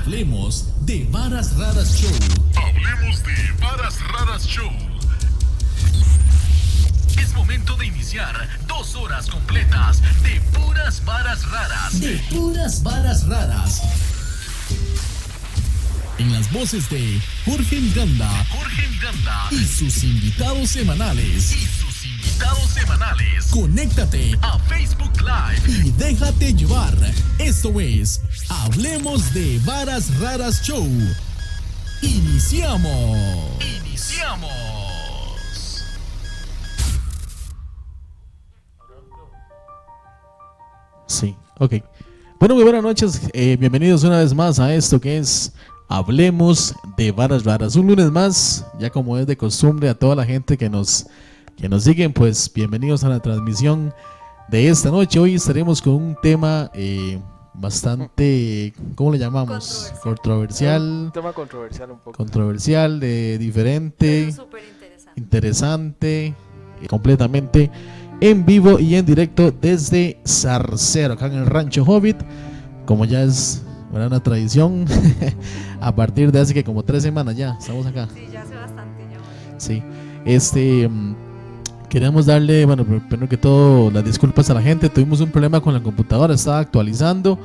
Hablemos de Varas Raras Show. Hablemos de Varas Raras Show. Es momento de iniciar 2 horas completas de puras varas raras. De puras varas raras. En las voces de Jorge Miranda y sus invitados semanales. Conéctate A Facebook Live y déjate llevar. Esto es Hablemos de Varas Raras Show. Iniciamos. Sí, ok. Bueno, muy buenas noches. Bienvenidos una vez más a esto que es Hablemos de Varas Raras. Un lunes más, ya como es de costumbre, a toda la gente que nos siguen, pues bienvenidos a la transmisión de esta noche. Hoy estaremos con un tema bastante, ¿cómo le llamamos? Controversial. Un tema controversial un poco. Controversial, diferente, interesante, completamente en vivo y en directo desde Zarcero, acá en el Rancho Hobbit, como ya es una tradición. A partir de hace que como 3 semanas ya estamos acá. Sí, ya hace bastante ya. Sí, queremos darle, bueno, primero que todo, las disculpas a la gente. Tuvimos un problema con la computadora, estaba actualizando.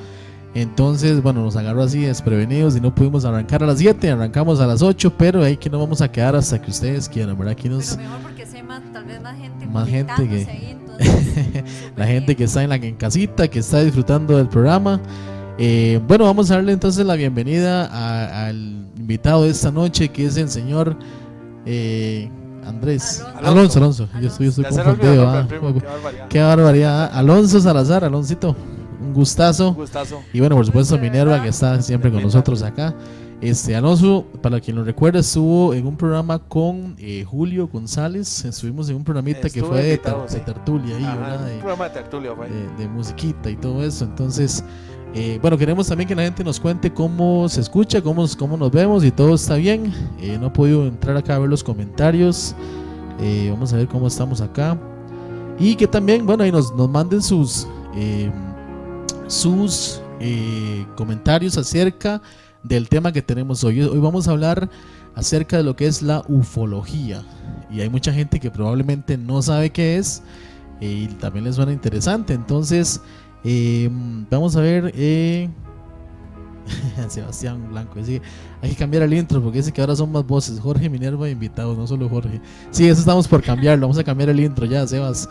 Entonces, bueno, nos agarró así desprevenidos y no pudimos arrancar a las 7, arrancamos a las 8, pero ahí que no vamos a quedar hasta que ustedes quieran, ¿verdad? Aquí nos... Pero mejor porque sé tal vez más gente que... ahí, entonces, la gente que está en casita, que está disfrutando del programa. Bueno, vamos a darle entonces la bienvenida al invitado de esta noche, que es el señor Andrés Alonso. Yo estoy confundido. Qué barbaridad. Alonso Salazar, Aloncito, un gustazo. Y bueno, por supuesto Minerva, que está siempre con nosotros acá. Alonso, para quien lo recuerda, estuvo en un programa con Julio González. Estuvimos en un programita que fue de tertulia ahí, ¿verdad? Un programa de tertulia, de musiquita y todo eso. Entonces, bueno, queremos también que la gente nos cuente cómo se escucha, cómo nos vemos y todo está bien. No he podido entrar acá a ver los comentarios. Vamos a ver cómo estamos acá. Y que también, bueno, ahí nos manden sus comentarios acerca del tema que tenemos hoy. Hoy vamos a hablar acerca de lo que es la ufología. Y hay mucha gente que probablemente no sabe qué es y también les suena interesante. Entonces, vamos a ver. Sebastián Blanco dice: hay que cambiar el intro porque dice que ahora son más voces. Jorge, Minerva e invitados, no solo Jorge. Sí, eso estamos por cambiarlo. Vamos a cambiar el intro ya, Sebas.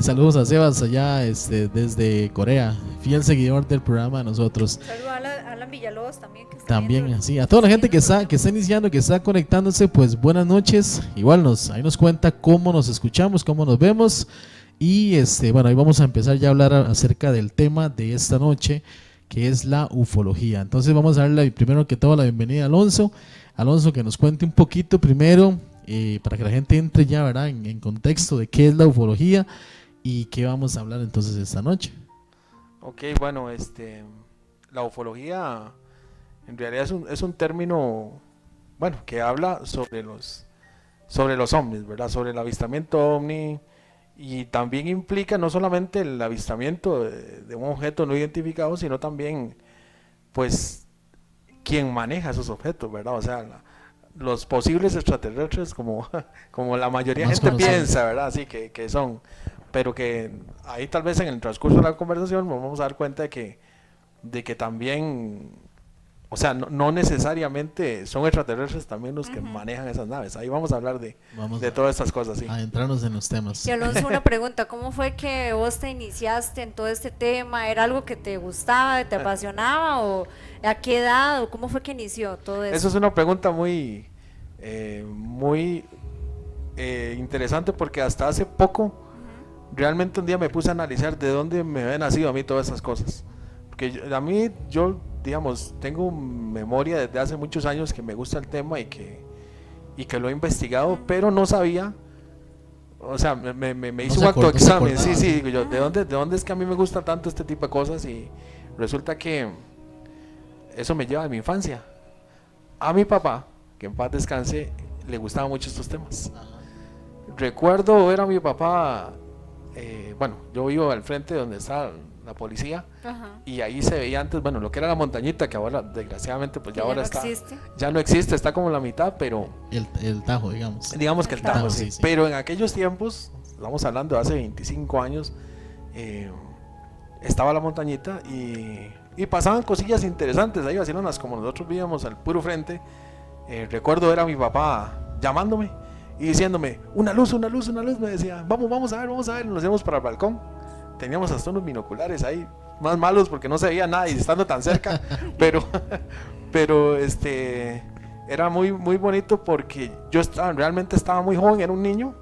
Saludos a Sebas allá desde Corea, fiel seguidor del programa de nosotros. Saludos a Alan Villalobos también. Que está también, viendo, sí, a toda la gente que está iniciando, que está conectándose, pues buenas noches. Igual ahí nos cuenta cómo nos escuchamos, cómo nos vemos. Y bueno, ahí vamos a empezar ya a hablar acerca del tema de esta noche, que es la ufología. Entonces vamos a darle primero que todo la bienvenida a Alonso, que nos cuente un poquito primero, para que la gente entre ya, ¿verdad?, en contexto de qué es la ufología y qué vamos a hablar entonces esta noche. Ok, bueno, la ufología en realidad es un término, bueno, que habla sobre los ovnis, ¿verdad?, sobre el avistamiento ovni. Y también implica no solamente el avistamiento de un objeto no identificado, sino también, pues, quien maneja esos objetos, ¿verdad? O sea, los posibles extraterrestres, como la mayoría de gente piensa, ¿verdad? Así que son, pero que ahí tal vez en el transcurso de la conversación nos vamos a dar cuenta de que también, o sea, no necesariamente son extraterrestres también los que manejan esas naves. Ahí vamos a hablar de todas estas cosas, sí. A entrarnos en los temas. Y Alonso, una pregunta: ¿cómo fue que vos te iniciaste en todo este tema? ¿Era algo que te gustaba, te apasionaba, o a qué edad, o cómo fue que inició todo eso? Eso es una pregunta muy interesante, porque hasta hace poco realmente un día me puse a analizar de dónde me habían nacido a mí todas esas cosas. Porque yo digamos, tengo memoria desde hace muchos años que me gusta el tema y que lo he investigado, pero no sabía, o sea, me hizo un autoexamen, sí, digo yo, ¿de dónde es que a mí me gusta tanto este tipo de cosas? Y resulta que eso me lleva a mi infancia. A mi papá, que en paz descanse, le gustaban mucho estos temas. Recuerdo ver a mi papá bueno, yo vivo al frente donde está la policía, Ajá. y ahí se veía antes, bueno, lo que era la montañita, que ahora desgraciadamente pues Que ya ya ahora no está, existe. ya no existe, está como la mitad, pero El Tajo, digamos. digamos que el El Tajo, Tajo, sí. sí, sí. Pero en aquellos tiempos, estamos hablando de hace 25 años, estaba la montañita y pasaban cosillas interesantes ahí, vacilonas, como nosotros vivíamos al puro frente. Recuerdo era mi papá llamándome y diciéndome, una luz, me decía, vamos a ver, nos íbamos para el balcón. Teníamos hasta unos binoculares ahí, más malos porque no se veía nada y estando tan cerca, pero era muy, muy bonito porque yo realmente estaba muy joven, era un niño,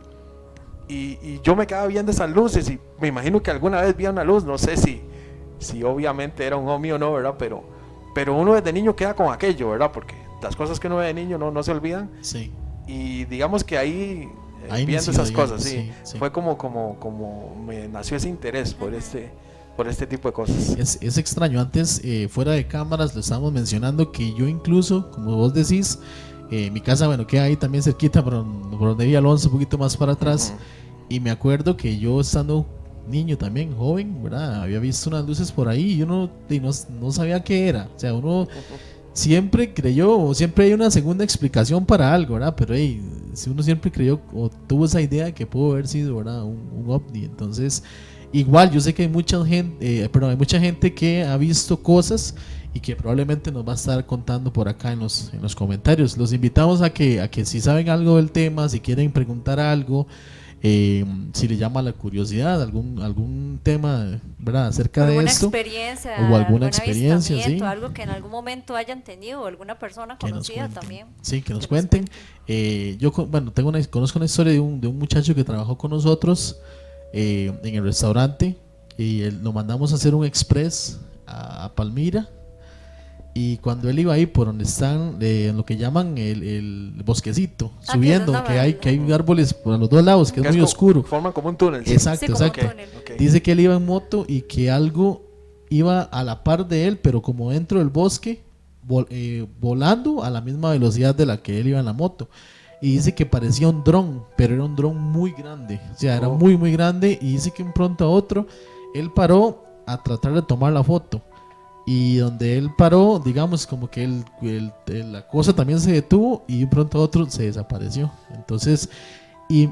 y yo me quedaba viendo esas luces y me imagino que alguna vez vi una luz, no sé si obviamente era un ovni o no, ¿verdad? Pero uno desde niño queda con aquello, ¿verdad? Porque las cosas que uno ve de niño no se olvidan, Sí. y digamos que ahí Ahí viendo inició, esas digamos, cosas, sí, sí. fue como me nació ese interés por este tipo de cosas. Es extraño. Antes, fuera de cámaras, lo estábamos mencionando que yo incluso, como vos decís, mi casa, bueno, queda ahí también cerquita, por donde vi Alonso, un poquito más para atrás. Y me acuerdo que yo estando niño también, joven, ¿verdad? Había visto unas luces por ahí y yo no sabía qué era. O sea, uno siempre creyó, o siempre hay una segunda explicación para algo, ¿verdad? Pero hey, si uno siempre creyó o tuvo esa idea de que pudo haber sido, ¿verdad? Un ovni. Entonces, igual yo sé que hay mucha gente que ha visto cosas y que probablemente nos va a estar contando por acá en los comentarios. Los invitamos a que si saben algo del tema, si quieren preguntar algo, si les llama la curiosidad, algún tema, ¿verdad? Acerca de Alguna esto, experiencia, o alguna algún experiencia, avistamiento, sí. algo que en algún momento hayan tenido, o alguna persona Que nos conocida cuenten. también. Sí, que nos nos cuenten. Conozco una historia de un muchacho que trabajó con nosotros en el restaurante, y lo mandamos a hacer un express a Palmira. Y cuando él iba ahí por donde están, en lo que llaman el bosquecito, Ah, subiendo, que es que hay árboles por los dos lados, que es muy oscuro. Forman como un túnel. ¿Sí? Exacto, Sí, como un exacto. túnel. Ok. Dice que él iba en moto y que algo iba a la par de él, pero como dentro del bosque, volando a la misma velocidad de la que él iba en la moto. Y dice que parecía un dron, pero era un dron muy grande. O sea, era Oh. muy, muy grande. Y dice que de un pronto a otro, él paró a tratar de tomar la foto. Y donde él paró, digamos, como que la cosa también se detuvo y de un pronto a otro se desapareció. Entonces, y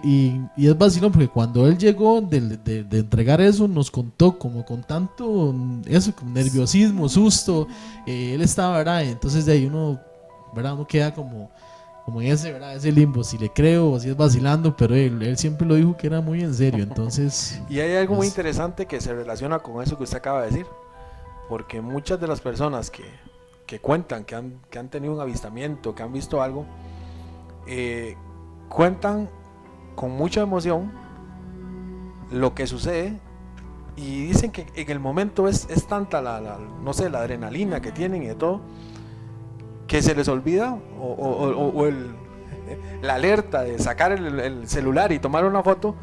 es vacilón porque cuando él llegó de entregar eso, nos contó como con tanto eso, con nerviosismo, susto, él estaba, ¿verdad? Entonces de ahí uno, ¿verdad? Uno queda como en ese, ¿verdad? Ese limbo, si le creo o si es vacilando, pero él siempre lo dijo que era muy en serio, entonces... Y hay algo muy es- interesante que se relaciona con eso que usted acaba de decir, porque muchas de las personas que cuentan que han tenido un avistamiento, que han visto algo, cuentan con mucha emoción lo que sucede, y dicen que en el momento es tanta no sé, la adrenalina que tienen y de todo, que se les olvida la alerta de sacar el celular y tomar una foto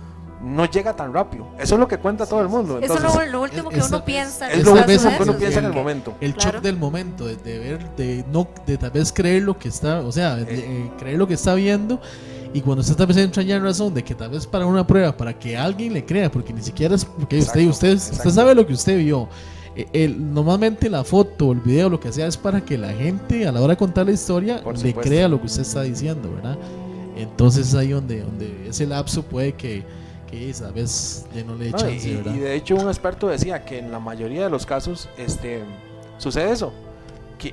no llega tan rápido. Eso es lo que cuenta todo el mundo. Eso Entonces, es lo último que es- uno es- piensa. es en lo caso último de que uno eso, piensa en sí, el momento. El Claro. shock del momento, de ver, de tal vez creer lo que está, o sea, creer lo que está viendo, y cuando usted tal vez entra ya en razón de que tal vez para una prueba, para que alguien le crea, porque ni siquiera es porque Exacto, usted exacto. sabe lo que usted vio. Normalmente la foto, el video, lo que sea, es para que la gente a la hora de contar la historia Por le supuesto. crea lo que usted está diciendo, ¿verdad? Entonces es ahí donde ese lapso puede que a veces ya no le dé No, chance, ¿verdad? y de hecho un experto decía que en la mayoría de los casos sucede eso,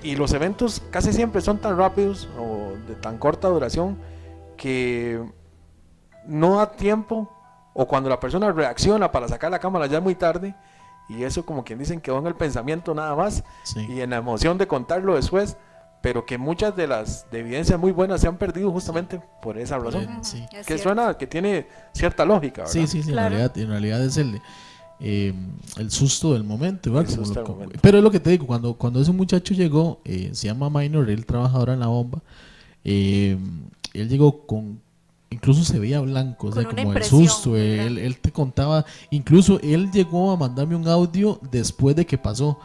y los eventos casi siempre son tan rápidos o de tan corta duración que no da tiempo, o cuando la persona reacciona para sacar la cámara ya es muy tarde, y eso, como quien dicen, quedó en el pensamiento nada más, Sí. y en la emoción de contarlo después, pero que muchas de las evidencias muy buenas se han perdido justamente por esa razón, Ujú. Sí. Es que cierto. suena que tiene cierta lógica, ¿verdad? Sí, Claro. en realidad es el susto del momento, igual, El como susto del momento. pero es lo que te digo, cuando ese muchacho llegó, se llama Minor, él trabaja ahora en la bomba, él llegó incluso se veía blanco, o sea, Con una como el impresión, susto, ¿verdad? él te contaba, incluso él llegó a mandarme un audio después de que pasó,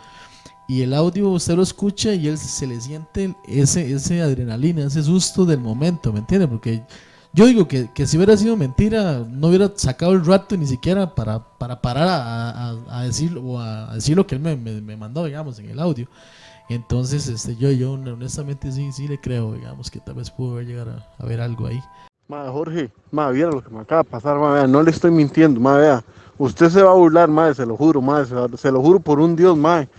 y el audio usted lo escucha y él se le siente ese adrenalina, ese susto del momento, ¿me entiende? Porque Yo digo que si hubiera sido mentira, no hubiera sacado el rato ni siquiera para parar a decirlo, o a decir lo que él me mandó, digamos, en el audio. Entonces, yo honestamente sí le creo, digamos, que tal vez pudo haber llegado a ver algo ahí. Madre Jorge, madre, viera lo que me acaba de pasar, madre, vea, no le estoy mintiendo, madre, vea. Usted se va a burlar, madre, se lo juro, madre, se lo juro por un Dios, madre.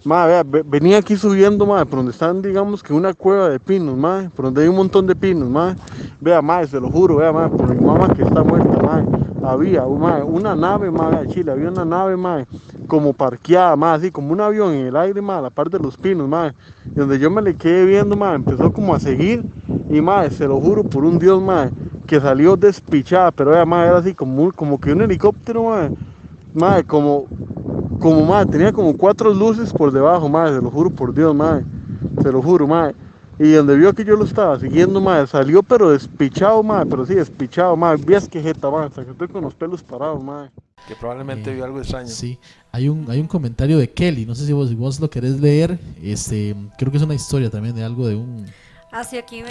Madre, vea, venía aquí subiendo, madre, por donde están, digamos, que una cueva de pinos, madre, por donde hay un montón de pinos, madre. Vea, madre, se lo juro, vea, madre, por mi mamá que está muerta, madre. Había, madre, una nave, madre, de Chile, había una nave, madre, como parqueada, madre, así, como un avión en el aire, madre, a la parte de los pinos, madre. Y donde yo me le quedé viendo, madre, empezó como a seguir. Y madre, se lo juro por un Dios, madre, que salió despichada, pero vea, madre, era así como que un helicóptero, madre, como madre, tenía como 4 luces por debajo, madre, se lo juro por Dios, madre, se lo juro, madre. Y donde vio que yo lo estaba siguiendo, madre, salió pero despichado, madre, pero sí, despichado, madre, vías que jeta, madre, hasta que estoy con los pelos parados, madre. Que probablemente vio algo extraño. Sí, hay un comentario de Kelly, no sé si vos lo querés leer, creo que es una historia también de algo de un... Así aquí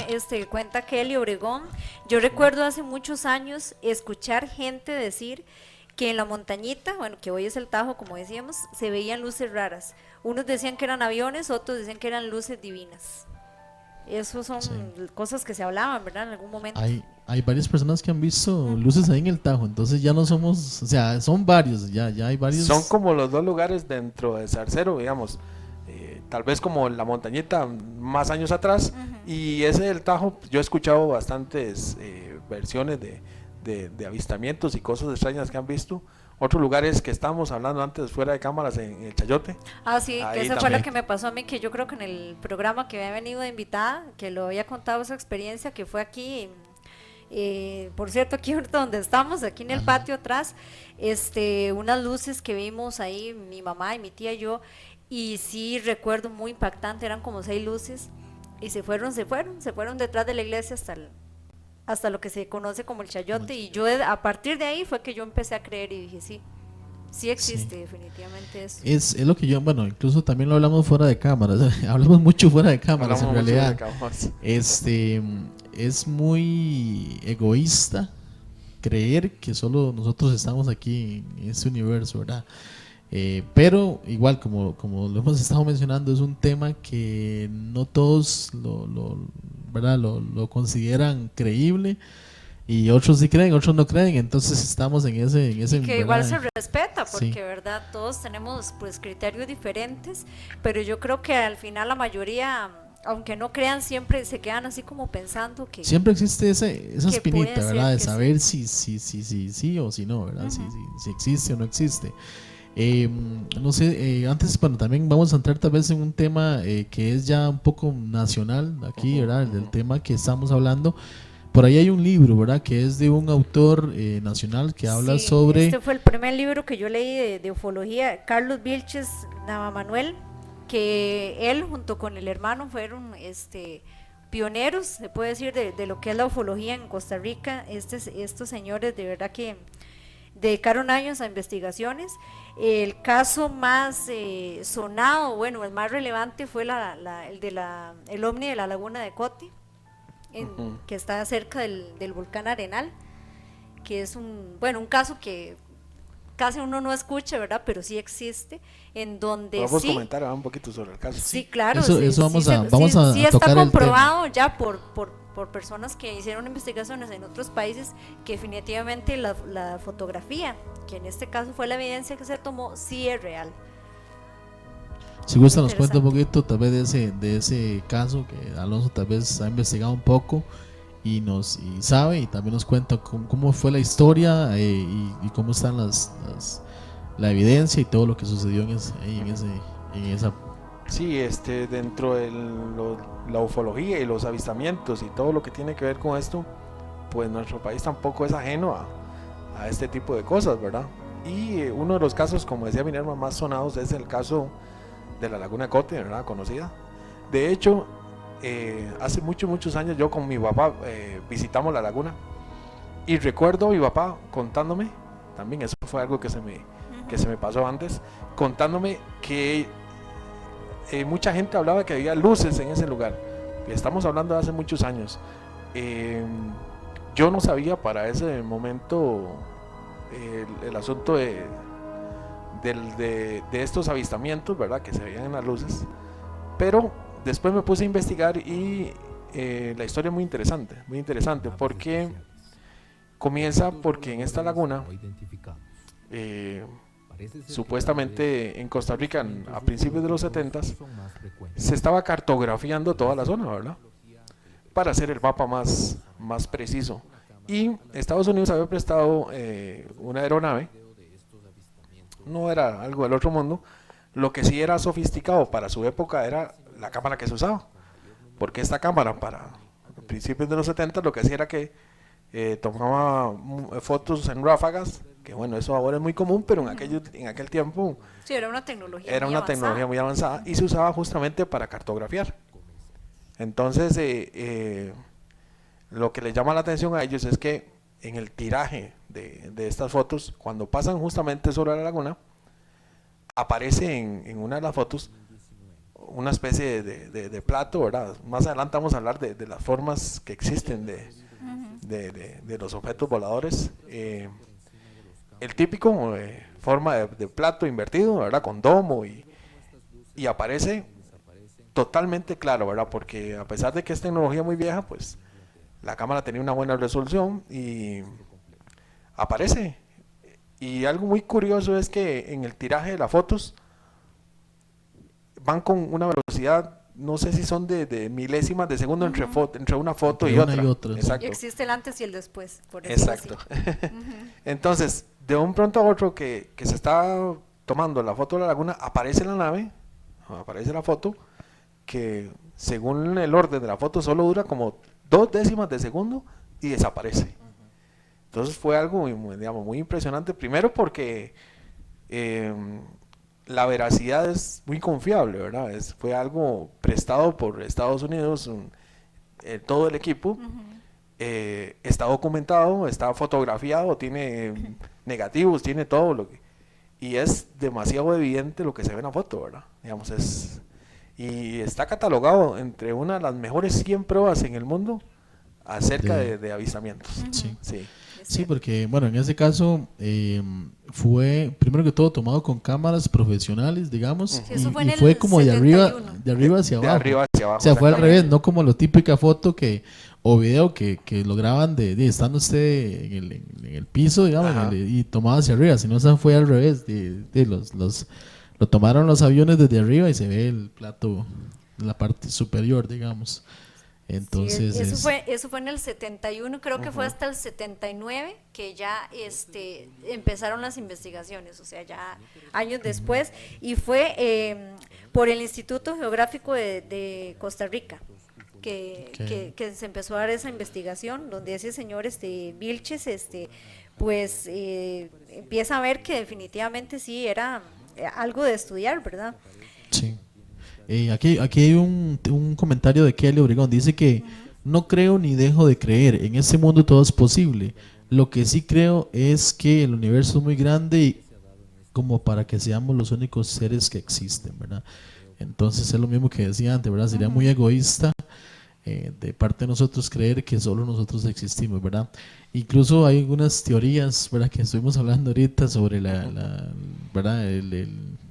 cuenta Kelly Obregón. Yo recuerdo hace muchos años escuchar gente decir que en la montañita, bueno, que hoy es el Tajo, como decíamos, se veían luces raras. Unos decían que eran aviones, otros decían que eran luces divinas. Esos son cosas que se hablaban, ¿verdad? En algún momento. Hay varias personas que han visto luces ahí en el Tajo, entonces ya no somos, o sea, son varios, ya hay varios. Son como los dos lugares dentro de Zarcero, digamos. Tal vez como la montañita más años atrás, y ese del Tajo, yo he escuchado bastantes versiones de avistamientos y cosas extrañas que han visto. Otros lugares que estábamos hablando antes fuera de cámaras en el Chayote. Ah, sí, ahí que eso también fue lo que me pasó a mí, que yo creo que en el programa que había venido de invitada, que lo había contado esa experiencia, que fue aquí, por cierto, aquí ahorita donde estamos, aquí en el patio atrás, unas luces que vimos ahí, mi mamá y mi tía y yo, y sí recuerdo muy impactante, eran como 6 luces, y se fueron detrás de la iglesia hasta lo que se conoce como el Chayote, y yo a partir de ahí fue que yo empecé a creer y dije sí existe, definitivamente eso. Es lo que yo, bueno, incluso también lo hablamos fuera de cámaras, hablamos mucho fuera de cámaras en realidad. Es muy egoísta creer que solo nosotros estamos aquí en este universo, ¿verdad? Pero igual como lo hemos estado mencionando, es un tema que no todos ¿verdad? Lo consideran creíble, y otros sí creen, otros no creen, entonces estamos en ese y que ¿verdad? Igual se respeta, porque sí, verdad todos tenemos pues criterios diferentes, pero yo creo que al final la mayoría, aunque no crean, siempre se quedan así como pensando que siempre existe esa que espinita, puede ¿verdad? De ser que saber si o si no, ¿verdad? Si existe o no existe. No sé, antes, bueno, también vamos a entrar tal vez en un tema que es ya un poco nacional aquí, ¿verdad? El tema que estamos hablando. Por ahí hay un libro, ¿verdad? Que es de un autor nacional que habla sobre... Este fue el primer libro que yo leí de ufología, Carlos Vilches Navamanuel, que él junto con el hermano fueron pioneros, se puede decir, de lo que es la ufología en Costa Rica. Estos señores de verdad que dedicaron años a investigaciones. El caso más sonado, bueno, el más relevante fue el ovni de la laguna de Cote, que está cerca del volcán Arenal, que es un caso que casi uno no escucha, ¿verdad? Pero sí existe, en donde ¿Podemos sí comentar un poquito sobre el caso? Sí, claro. Eso vamos a sí está tocar comprobado ya por personas que hicieron investigaciones en otros países, que definitivamente la fotografía, que en este caso fue la evidencia que se tomó, sí es real. Si gusta nos cuenta un poquito tal vez de ese caso, que Alonso tal vez ha investigado un poco y sabe, y también nos cuenta cómo fue la historia y cómo están la evidencia y todo lo que sucedió en esa. Sí, dentro de la ufología y los avistamientos y todo lo que tiene que ver con esto, pues nuestro país tampoco es ajeno a este tipo de cosas, ¿verdad? Y uno de los casos, como decía Minerva, más sonados es el caso de la laguna de Cote, ¿verdad? Conocida. De hecho, hace muchos años yo con mi papá visitamos la laguna, y recuerdo a mi papá contándome, también eso fue algo que se me pasó antes, contándome que mucha gente hablaba que había luces en ese lugar. Estamos hablando de hace muchos años. Yo no sabía para ese momento el asunto de estos avistamientos, ¿verdad? Que se veían en las luces. Pero después me puse a investigar y la historia es muy interesante, porque comienza porque en esta laguna, supuestamente en Costa Rica a principios de los 70 se estaba cartografiando toda la zona, ¿verdad? Para hacer el mapa más preciso. Y Estados Unidos había prestado una aeronave, no era algo del otro mundo, lo que sí era sofisticado para su época era la cámara que se usaba, porque esta cámara para principios de los 70 lo que hacía era que tomaba fotos en ráfagas, que bueno, eso ahora es muy común, pero en aquel tiempo Sí, era una tecnología era muy una avanzada. tecnología muy avanzada y se usaba justamente para cartografiar. Entonces, lo que les llama la atención a ellos es que en el tiraje de estas fotos, cuando pasan justamente sobre la laguna, aparece en una de las fotos una especie de plato, ¿verdad? Más adelante vamos a hablar de las formas que existen de los objetos voladores. El típico forma de plato invertido, ¿verdad? Con domo y aparece totalmente claro, ¿verdad? Porque a pesar de que es tecnología muy vieja, pues la cámara tenía una buena resolución y aparece. Y algo muy curioso es que en el tiraje de las fotos van con una velocidad, no sé si son de milésimas de segundo entre una foto Entre y una otra. y otra, sí. Exacto. Y existe el antes y el después, por decirlo Exacto. así. Entonces, de un pronto a otro que se está tomando la foto de la laguna, aparece la nave, aparece la foto, que según el orden de la foto solo dura como 2 décimas de segundo y desaparece. Entonces fue algo digamos, muy impresionante, primero porque la veracidad es muy confiable, ¿verdad? Fue algo prestado por Estados Unidos, todo el equipo, está documentado, está fotografiado, tiene negativos, tiene todo y es demasiado evidente lo que se ve en la foto, ¿verdad? Digamos, y está catalogado entre una de las mejores 100 pruebas en el mundo acerca de avistamientos. Sí. Sí. Sí, porque bueno, en ese caso fue primero que todo tomado con cámaras profesionales, digamos, Sí, eso fue y en fue el como 71. de arriba hacia De abajo. arriba hacia abajo. O sea, fue al exactamente. revés, no como la típica foto o video que lo graban de estando usted en el piso, digamos, Ajá. y tomado hacia arriba, sino esa fue al revés, lo tomaron los aviones desde arriba y se ve el plato en la parte superior, digamos. Entonces Sí, eso fue en el 71, creo que fue hasta el 79 que ya empezaron las investigaciones, o sea, ya años después, y fue por el Instituto Geográfico de Costa Rica que se empezó a dar esa investigación, donde ese señor Vilches, pues empieza a ver que definitivamente sí era algo de estudiar, ¿verdad? Sí. Aquí hay un comentario de Kelly Obregón. Dice que no creo ni dejo de creer. En este mundo todo es posible. Lo que sí creo es que el universo es muy grande y como para que seamos los únicos seres que existen, ¿verdad? Entonces es lo mismo que decía antes, ¿verdad? Sería muy egoísta de parte de nosotros creer que solo nosotros existimos, ¿verdad? Incluso hay algunas teorías, ¿verdad? Que estuvimos hablando ahorita sobre ¿verdad?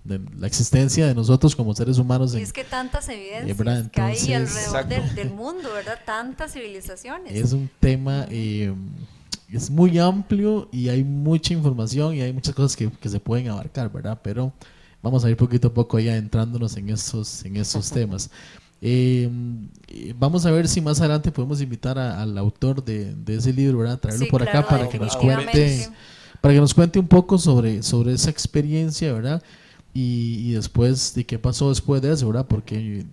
La existencia de nosotros como seres humanos. Y es que tantas evidencias ¿verdad? que hay Entonces, alrededor del mundo, ¿verdad? Tantas civilizaciones. es un tema, es muy amplio y hay mucha información y hay muchas cosas que se pueden abarcar, ¿verdad? Pero vamos a ir poquito a poco ya entrándonos en esos temas. Vamos a ver si más adelante podemos invitar al autor de ese libro, ¿verdad? Traerlo Sí, por acá claro, para que nos definitivamente. cuente un poco sobre esa experiencia, ¿verdad? Y después de qué pasó después de eso, ¿verdad? Porque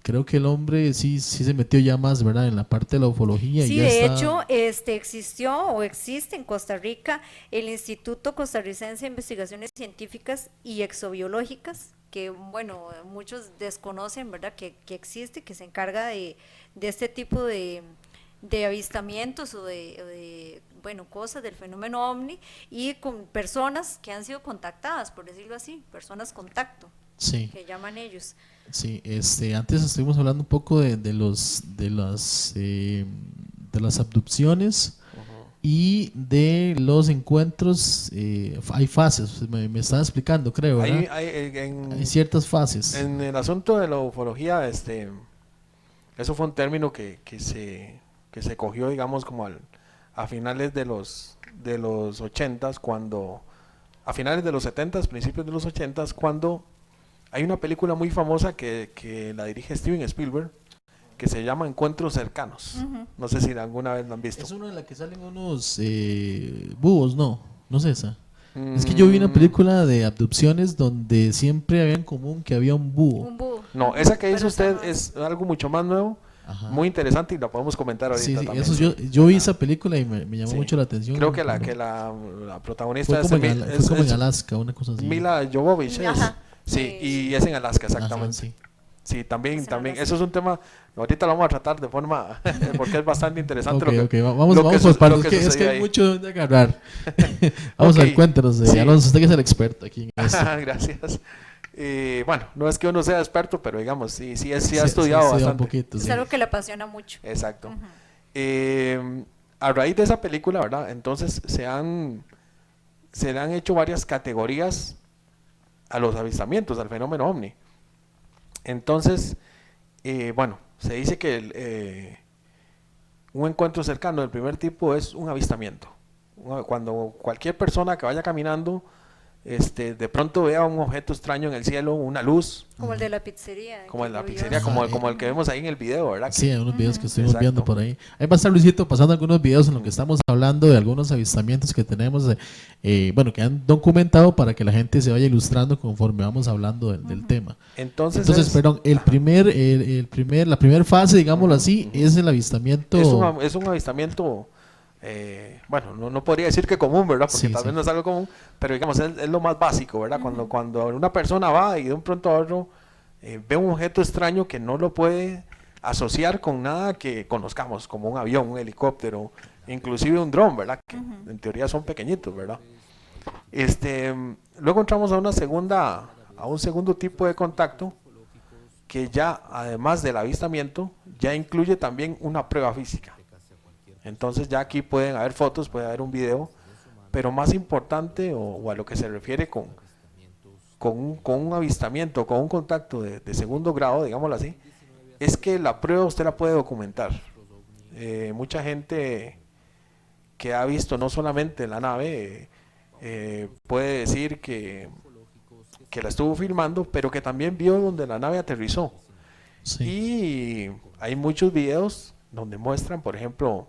creo que el hombre sí se metió ya más, ¿verdad? En la parte de la ufología. Sí, y ya de está. hecho, existió o existe en Costa Rica el Instituto Costarricense de Investigaciones Científicas y Exobiológicas, que bueno, muchos desconocen, ¿verdad? Que existe, que se encarga de este tipo de avistamientos o bueno, cosas del fenómeno ovni y con personas que han sido contactadas, por decirlo así, personas contacto, Sí. que llaman ellos. Sí, antes estuvimos hablando un poco de las abducciones Y de los encuentros, hay fases, me estaba explicando, creo, ¿verdad? Hay ciertas fases. En el asunto de la ufología, eso fue un término que se cogió, digamos, como a finales de los 80s, a finales de los 70s, principios de los 80s, cuando hay una película muy famosa que la dirige Steven Spielberg, que se llama Encuentros Cercanos. No sé si alguna vez la han visto. Es una en la que salen unos búhos, no sé esa. Es que yo vi una película de abducciones donde siempre había en común que había un búho. Un búho. No, esa que dice Pero usted está- es algo mucho más nuevo, Ajá. muy interesante, y la podemos comentar ahorita Sí, también. eso yo vi esa película y me llamó Sí. mucho la atención. Creo que la protagonista fue como, es, fue como en Alaska, una cosa así. Mila Jovovich. Ajá. Sí, Sí. y es en Alaska, Ajá, exactamente. sí. Sí, también, Es en también. Alaska. Eso es un tema, ahorita lo vamos a tratar de forma, porque es bastante interesante. Ok, vamos lo que por su- partes. lo que Es que sucedió hay ahí. mucho donde agarrar. Vamos Ok, a ver, cuéntenos, sí. Alonso, usted que es el experto aquí en esto. Gracias. Bueno, no es que uno sea experto, pero digamos, sí ha Sí, estudiado un bastante. poquito, Es sí. algo que le apasiona mucho. Exacto. Ujú. A raíz de esa película, ¿verdad? Entonces se le han hecho varias categorías a los avistamientos, al fenómeno ovni. Entonces, bueno, se dice que un encuentro cercano del primer tipo es un avistamiento. Cuando cualquier persona que vaya caminando, de pronto vea un objeto extraño en el cielo, una luz, Como el de la pizzería. como que en la lo vio. pizzería, como el que vemos ahí en el video, ¿verdad? Sí, hay unos videos que estuvimos Exacto. viendo por ahí. Ahí va a estar Luisito pasando algunos videos en los que estamos hablando de algunos avistamientos que tenemos, bueno, que han documentado para que la gente se vaya ilustrando conforme vamos hablando del tema. Entonces, Perdón, la primera fase, digámoslo así, es el avistamiento. es un avistamiento, bueno, no podría decir que común, ¿verdad? Porque Sí, tal sí. vez no es algo común, pero digamos, es lo más básico, ¿verdad? Cuando una persona va y de un pronto a otro ve un objeto extraño que no lo puede asociar con nada que conozcamos, como un avión, un helicóptero, inclusive un dron, ¿verdad? Que en teoría son pequeñitos, ¿verdad? Luego entramos a un segundo tipo de contacto que ya, además del avistamiento, ya incluye también una prueba física. Entonces ya aquí pueden haber fotos, puede haber un video, pero más importante, o a lo que se refiere con un avistamiento, con un contacto de segundo grado, digámoslo así, es que la prueba usted la puede documentar. Mucha gente que ha visto no solamente la nave, puede decir que la estuvo filmando, pero que también vio donde la nave aterrizó. Sí. Y hay muchos videos donde muestran, por ejemplo,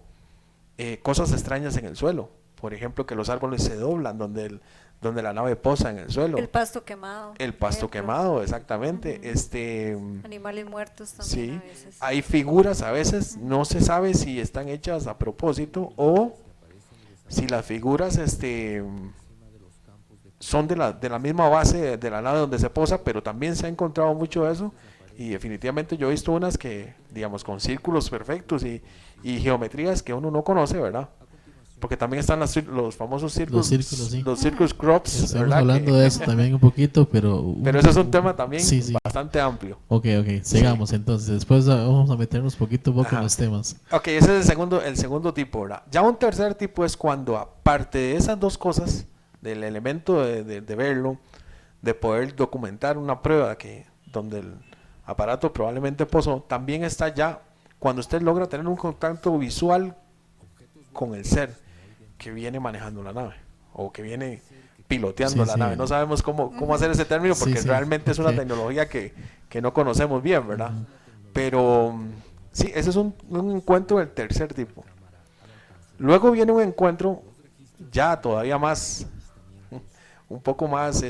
cosas extrañas en el suelo. Por ejemplo, que los árboles se doblan donde la nave posa en el suelo. El pasto quemado. El por pasto ejemplo. quemado, exactamente. Animales muertos también Sí, a veces. hay figuras a veces, no se sabe si están hechas a propósito o si las figuras son de la misma base de la nave donde se posa, pero también se ha encontrado mucho de eso, y definitivamente yo he visto unas que, digamos, con círculos perfectos y geometrías que uno no conoce, ¿verdad? Porque también están los famosos círculos, sí. los circus crops, Estamos ¿verdad? hablando de eso también un poquito, pero... Pero ese es un tema también Sí, sí. bastante amplio. Ok, sigamos entonces. Después vamos a meternos poquito a poco Ajá. en los temas. Ok, ese es el segundo tipo, ¿verdad? Ya un tercer tipo es cuando, aparte de esas dos cosas, del elemento de verlo, de poder documentar una prueba donde el aparato probablemente posó, también está ya cuando usted logra tener un contacto visual con el ser que viene manejando la nave o que viene piloteando Sí, la sí. nave. No sabemos cómo hacer ese término Sí, porque sí. realmente es una Ok. tecnología que no conocemos bien, ¿verdad? Pero sí, ese es un encuentro del tercer tipo. Luego viene un encuentro ya todavía más, un poco más,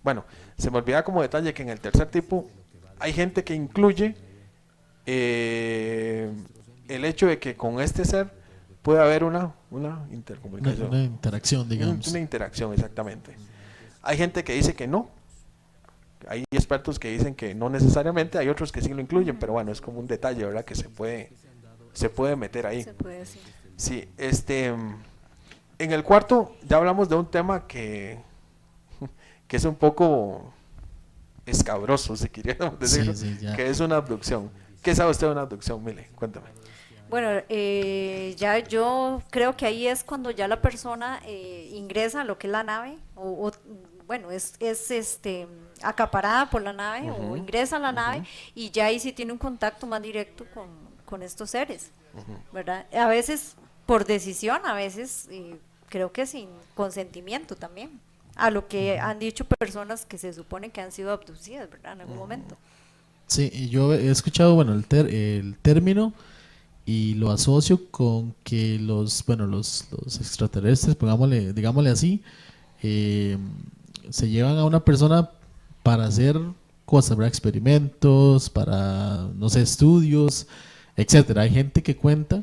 bueno, se me olvida como detalle que en el tercer tipo hay gente que incluye el hecho de que con este ser puede haber una intercomunicación. Una interacción, digamos. Una interacción, exactamente. Hay gente que dice que no. Hay expertos que dicen que no necesariamente, hay otros que sí lo incluyen, pero bueno, es como un detalle, ¿verdad? Que se puede meter ahí. Se puede decir. Sí, en el cuarto ya hablamos de un tema que es un poco escabroso, si queríamos decirlo, Sí, ya. que es una abducción. ¿Qué sabe usted de una abducción, Mile? Cuéntame. Bueno, ya yo creo que ahí es cuando ya la persona ingresa a lo que es la nave, bueno, es acaparada por la nave o ingresa a la nave y ya ahí sí tiene un contacto más directo con estos seres, ¿verdad? A veces por decisión, a veces creo que sin consentimiento también, a lo que han dicho personas que se supone que han sido abducidas, ¿verdad? En algún momento. Sí, y yo he escuchado, bueno, el término y lo asocio con que los extraterrestres, digámosle así, se llevan a una persona para hacer cosas, ¿verdad? Experimentos, para, no sé, estudios, etcétera. Hay gente que cuenta,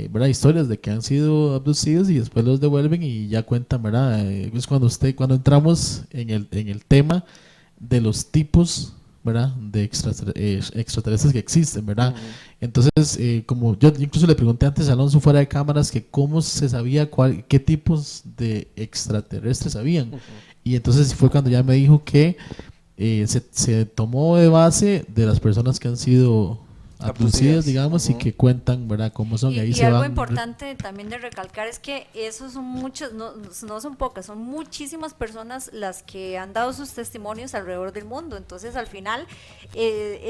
¿verdad? Historias de que han sido abducidos y después los devuelven y ya cuentan, ¿verdad? Es cuando entramos en el tema de los tipos, ¿verdad? De extraterrestres que existen, ¿verdad? Entonces, como yo incluso le pregunté antes a Alonso fuera de cámaras que cómo se sabía qué tipos de extraterrestres habían. Y entonces fue cuando ya me dijo que se tomó de base de las personas que han sido abducidas, digamos, y que cuentan, ¿verdad?, cómo son. Y ahí se algo van. Importante también de recalcar es que esos son muchos, no son pocas, son muchísimas personas las que han dado sus testimonios alrededor del mundo. Entonces, al final,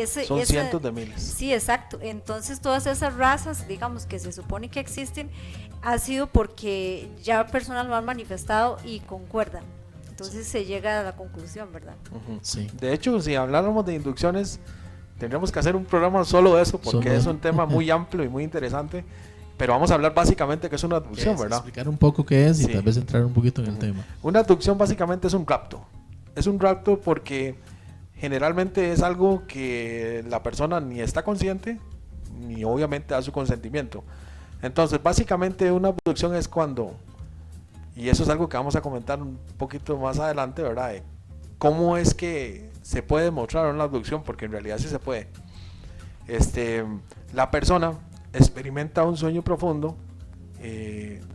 son cientos de miles. Sí, exacto. Entonces, todas esas razas, digamos, que se supone que existen, ha sido porque ya personas lo han manifestado y concuerdan. Entonces, se llega a la conclusión, ¿verdad? Sí. De hecho, si habláramos de inducciones, tendríamos que hacer un programa solo de eso, porque es un tema muy amplio y muy interesante, pero vamos a hablar básicamente que es una abducción, ¿verdad? Explicar un poco qué es y tal vez entrar un poquito en el tema. Una abducción básicamente es un rapto. Es un rapto porque generalmente es algo que la persona ni está consciente, ni obviamente da su consentimiento. Entonces, básicamente una abducción es cuando, y eso es algo que vamos a comentar un poquito más adelante, ¿verdad? ¿Cómo es que se puede demostrar una abducción? Porque en realidad sí se puede. La persona experimenta un sueño profundo.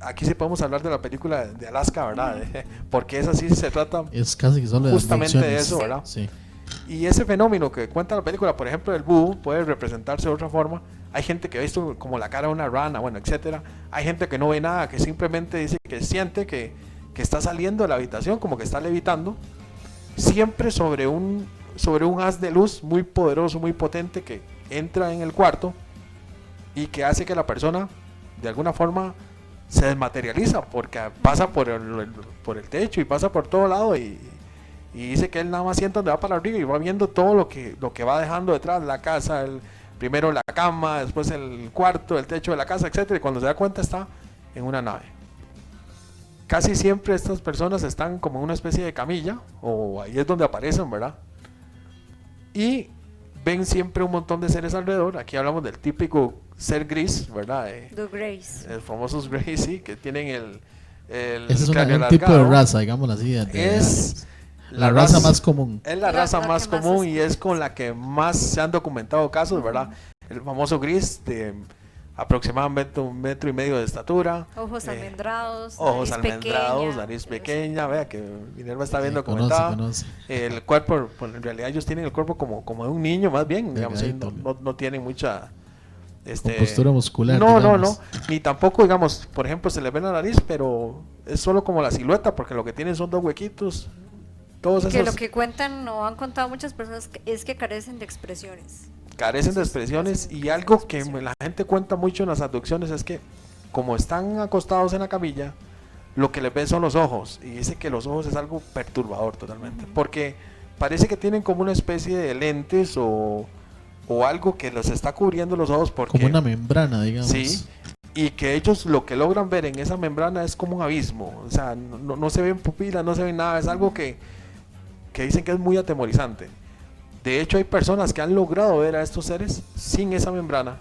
Aquí sí podemos hablar de la película de Alaska, ¿verdad? Porque esa sí se trata es casi que solo justamente de eso, ¿verdad? Sí. Y ese fenómeno que cuenta la película, por ejemplo, el búho, puede representarse de otra forma. Hay gente que ha visto como la cara de una rana, bueno, etcétera. Hay gente que no ve nada, que simplemente dice que siente que está saliendo de la habitación, como que está levitando. Siempre sobre un haz de luz muy poderoso, muy potente, que entra en el cuarto y que hace que la persona de alguna forma se desmaterializa, porque pasa por el techo y pasa por todo lado y dice que él nada más siente donde va para arriba y va viendo todo lo que va dejando detrás, la casa, primero la cama, después el cuarto, el techo de la casa, etcétera, y cuando se da cuenta está en una nave. Casi siempre estas personas están como en una especie de camilla, o ahí es donde aparecen, ¿verdad? Y ven siempre un montón de seres alrededor. Aquí hablamos del típico ser gris, ¿verdad? Los Greys. Los famosos Greys, sí, que tienen el ese es un tipo de raza, digámoslo así. Es la raza más común. Es la raza más común y es con la que más se han documentado casos, ¿verdad? El famoso gris de aproximadamente 1,5 metros de estatura, ojos almendrados, nariz pequeña, vea que Minerva está viendo comentada. El cuerpo, pues, en realidad ellos tienen el cuerpo como de un niño más bien, digamos, no tienen mucha postura muscular. No, ni tampoco, digamos, por ejemplo, se les ve la nariz, pero es solo como la silueta, porque lo que tienen son 2 huequitos. Todos que lo que cuentan o han contado muchas personas es que carecen de expresiones. Y algo que la gente cuenta mucho en las abducciones es que como están acostados en la camilla, lo que les ven son los ojos, y dice que los ojos es algo perturbador totalmente, porque parece que tienen como una especie de lentes o algo que los está cubriendo los ojos, porque, como una membrana, digamos. Sí, y que ellos lo que logran ver en esa membrana es como un abismo, o sea, no se ven pupilas, no se ven nada, es algo que dicen que es muy atemorizante. De hecho, hay personas que han logrado ver a estos seres sin esa membrana,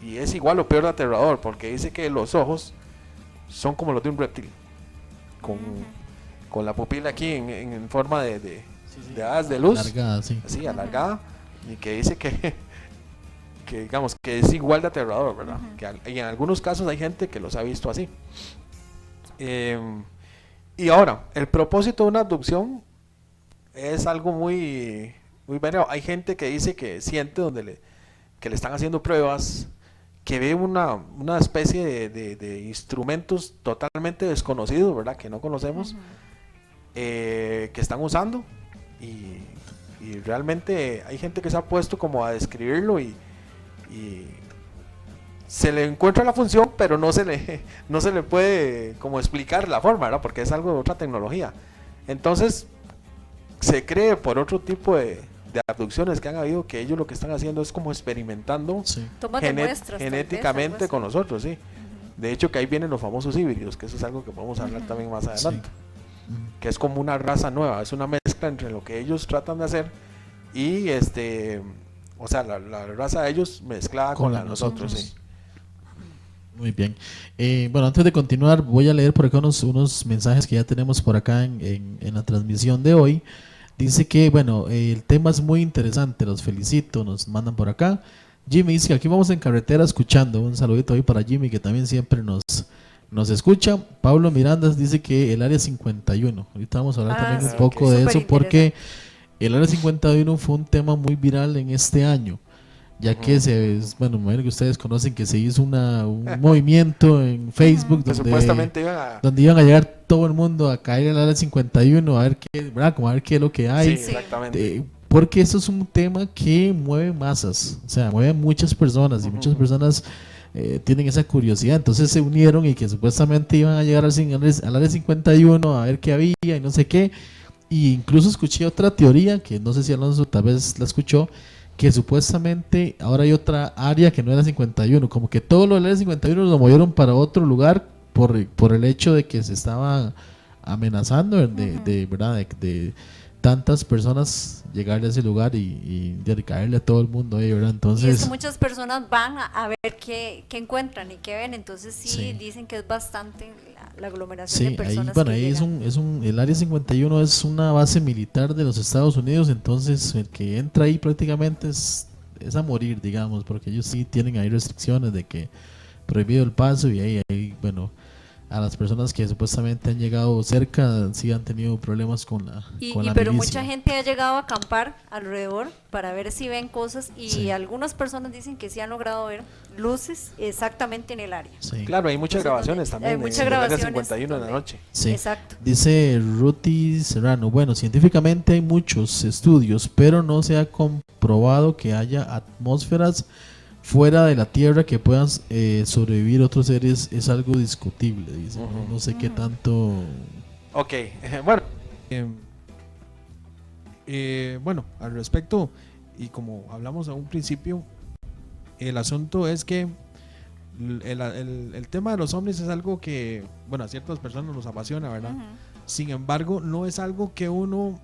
y es igual o peor de aterrador, porque dice que los ojos son como los de un reptil, con la pupila aquí en forma de haz de luz, alargada, sí, alargada, y que dice que digamos que es igual de aterrador, ¿verdad? Y en algunos casos hay gente que los ha visto así. Y ahora, el propósito de una abducción es algo muy variado. Hay gente que dice que siente que le están haciendo pruebas, que ve una especie de instrumentos totalmente desconocidos, ¿verdad? Que no conocemos, que están usando, y realmente hay gente que se ha puesto como a describirlo y se le encuentra la función, pero no se le puede como explicar la forma, ¿verdad? Porque es algo de otra tecnología. Entonces se cree por otro tipo de abducciones que han habido, que ellos lo que están haciendo es como experimentando Tomas de muestras, genéticamente tal vez, con nosotros, sí. De hecho, que ahí vienen los famosos híbridos, que eso es algo que podemos hablar también más adelante, que es como una raza nueva, es una mezcla entre lo que ellos tratan de hacer y o sea, la raza de ellos mezclada con la de nosotros, sí. Muy bien. Bueno, antes de continuar, voy a leer por acá unos mensajes que ya tenemos por acá en la transmisión de hoy. Dice que, bueno, el tema es muy interesante, los felicito, nos mandan por acá. Jimmy dice que aquí vamos en carretera escuchando. Un saludito ahí para Jimmy, que también siempre nos escucha. Pablo Mirandas dice que el área 51. Ahorita vamos a hablar también un poco de eso, porque el área 51 fue un tema muy viral en este año, ya que bueno, me imagino que ustedes conocen que se hizo un movimiento en Facebook supuestamente donde iban a llegar todo el mundo a caer en el área 51 a ver qué, ¿verdad? Como a ver qué es lo que hay. Sí, exactamente. Porque eso es un tema que mueve masas, o sea, mueve muchas personas y muchas personas tienen esa curiosidad, entonces se unieron y que supuestamente iban a llegar al área 51 a ver qué había y no sé qué. Y incluso escuché otra teoría que no sé si Alonso tal vez la escuchó, que supuestamente ahora hay otra área que no era 51, como que todo lo del área 51 lo movieron para otro lugar por el hecho de que se estaba amenazando de verdad de tantas personas llegarle a ese lugar y de caerle a todo el mundo ahí, ¿verdad? Entonces, y es que muchas personas van a ver qué encuentran y qué ven, entonces sí dicen que es bastante la aglomeración de personas. Bueno, ahí el área 51 es una base militar de los Estados Unidos, entonces el que entra ahí prácticamente es a morir, digamos, porque ellos sí tienen ahí restricciones de que prohibido el paso, y ahí bueno, a las personas que supuestamente han llegado cerca sí han tenido problemas con la pero milicia. mucha gente ha llegado a acampar alrededor para ver si ven cosas, y algunas personas dicen que sí han logrado ver luces exactamente en el área. Claro, hay muchas grabaciones también. Hay muchas grabaciones 51 en la noche. Exacto. Dice Ruti Serrano, bueno, científicamente hay muchos estudios, pero no se ha comprobado que haya atmósferas fuera de la Tierra que puedan sobrevivir otros seres. Es algo discutible, dice. No sé qué tanto. Ok, bueno. Bueno, al respecto, y como hablamos a un principio, el asunto es que el tema de los ovnis es algo que, bueno, a ciertas personas nos apasiona, ¿verdad? Sin embargo, no es algo que uno,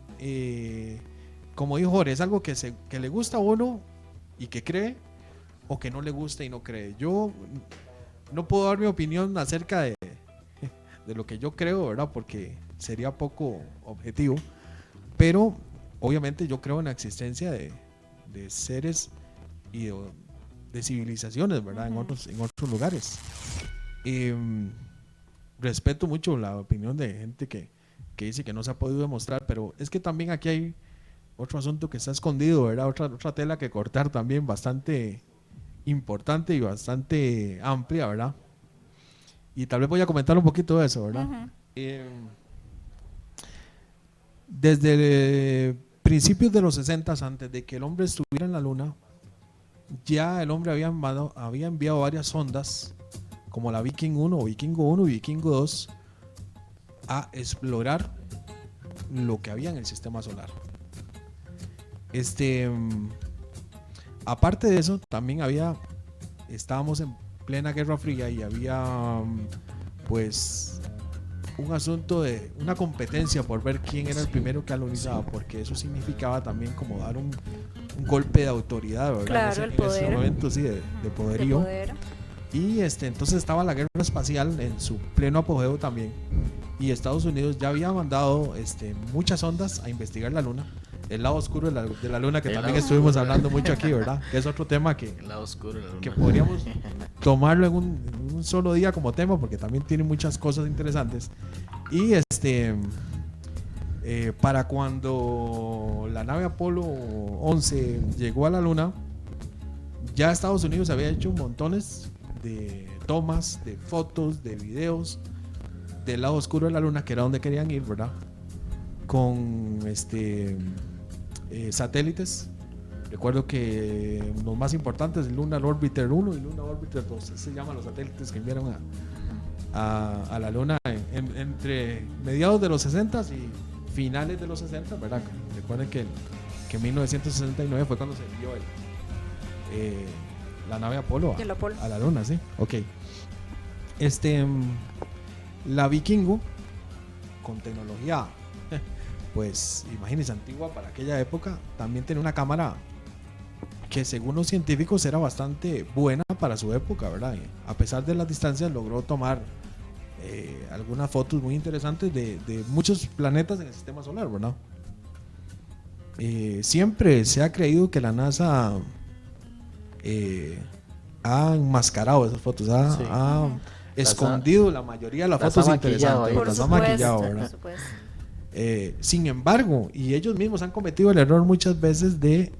como dijo Jorge, es algo que le gusta a uno y que cree, o que no le gusta y no cree. Yo no puedo dar mi opinión acerca de lo que yo creo, ¿verdad? Porque sería poco objetivo, pero obviamente yo creo en la existencia de seres y de civilizaciones, ¿verdad? En otros lugares. Respeto mucho la opinión de gente que dice que no se ha podido demostrar, pero es que también aquí hay otro asunto que está escondido, ¿verdad? Otra tela que cortar también bastante importante y bastante amplia, ¿verdad? Y tal vez voy a comentar un poquito de eso, ¿verdad? Desde principios de los 60, antes de que el hombre estuviera en la luna, ya el hombre había enviado varias sondas, como la Viking 1 o Vikingo 1 y Vikingo 2, a explorar lo que había en el sistema solar. Aparte de eso, también estábamos en plena Guerra Fría y había pues un asunto de una competencia por ver quién era el primero que alunizaba, porque eso significaba también como dar un golpe de autoridad, ¿verdad? Claro, en ese momento sí, de poderío. De poder. Y entonces estaba la guerra espacial en su pleno apogeo también, y Estados Unidos ya había mandado muchas ondas a investigar la luna, el lado oscuro de la luna, que también estuvimos hablando mucho aquí, ¿verdad? Que es otro tema que podríamos tomarlo en un solo día como tema, porque también tiene muchas cosas interesantes. Y para cuando la nave Apolo 11 llegó a la luna, ya Estados Unidos había hecho montones de tomas, de fotos, de videos del lado oscuro de la luna, que era donde querían ir, ¿verdad? Con satélites. Recuerdo que los más importantes, el Lunar Orbiter 1 y Lunar Orbiter 2, se llaman los satélites que enviaron a la luna entre mediados de los 60 y finales de los 60, ¿verdad? Recuerden que en 1969 fue cuando se envió la nave Apolo a la luna, ¿sí? Ok. La Vikingo, con tecnología, pues imagínense, antigua para aquella época, también tenía una cámara que según los científicos era bastante buena para su época, ¿verdad? Y a pesar de las distancias logró tomar algunas fotos muy interesantes de muchos planetas en el sistema solar, ¿verdad? Siempre se ha creído que la NASA ha enmascarado esas fotos, ha escondido la mayoría de las fotos interesantes, las ha maquillado, ¿verdad? Sin embargo, y ellos mismos han cometido el error muchas veces de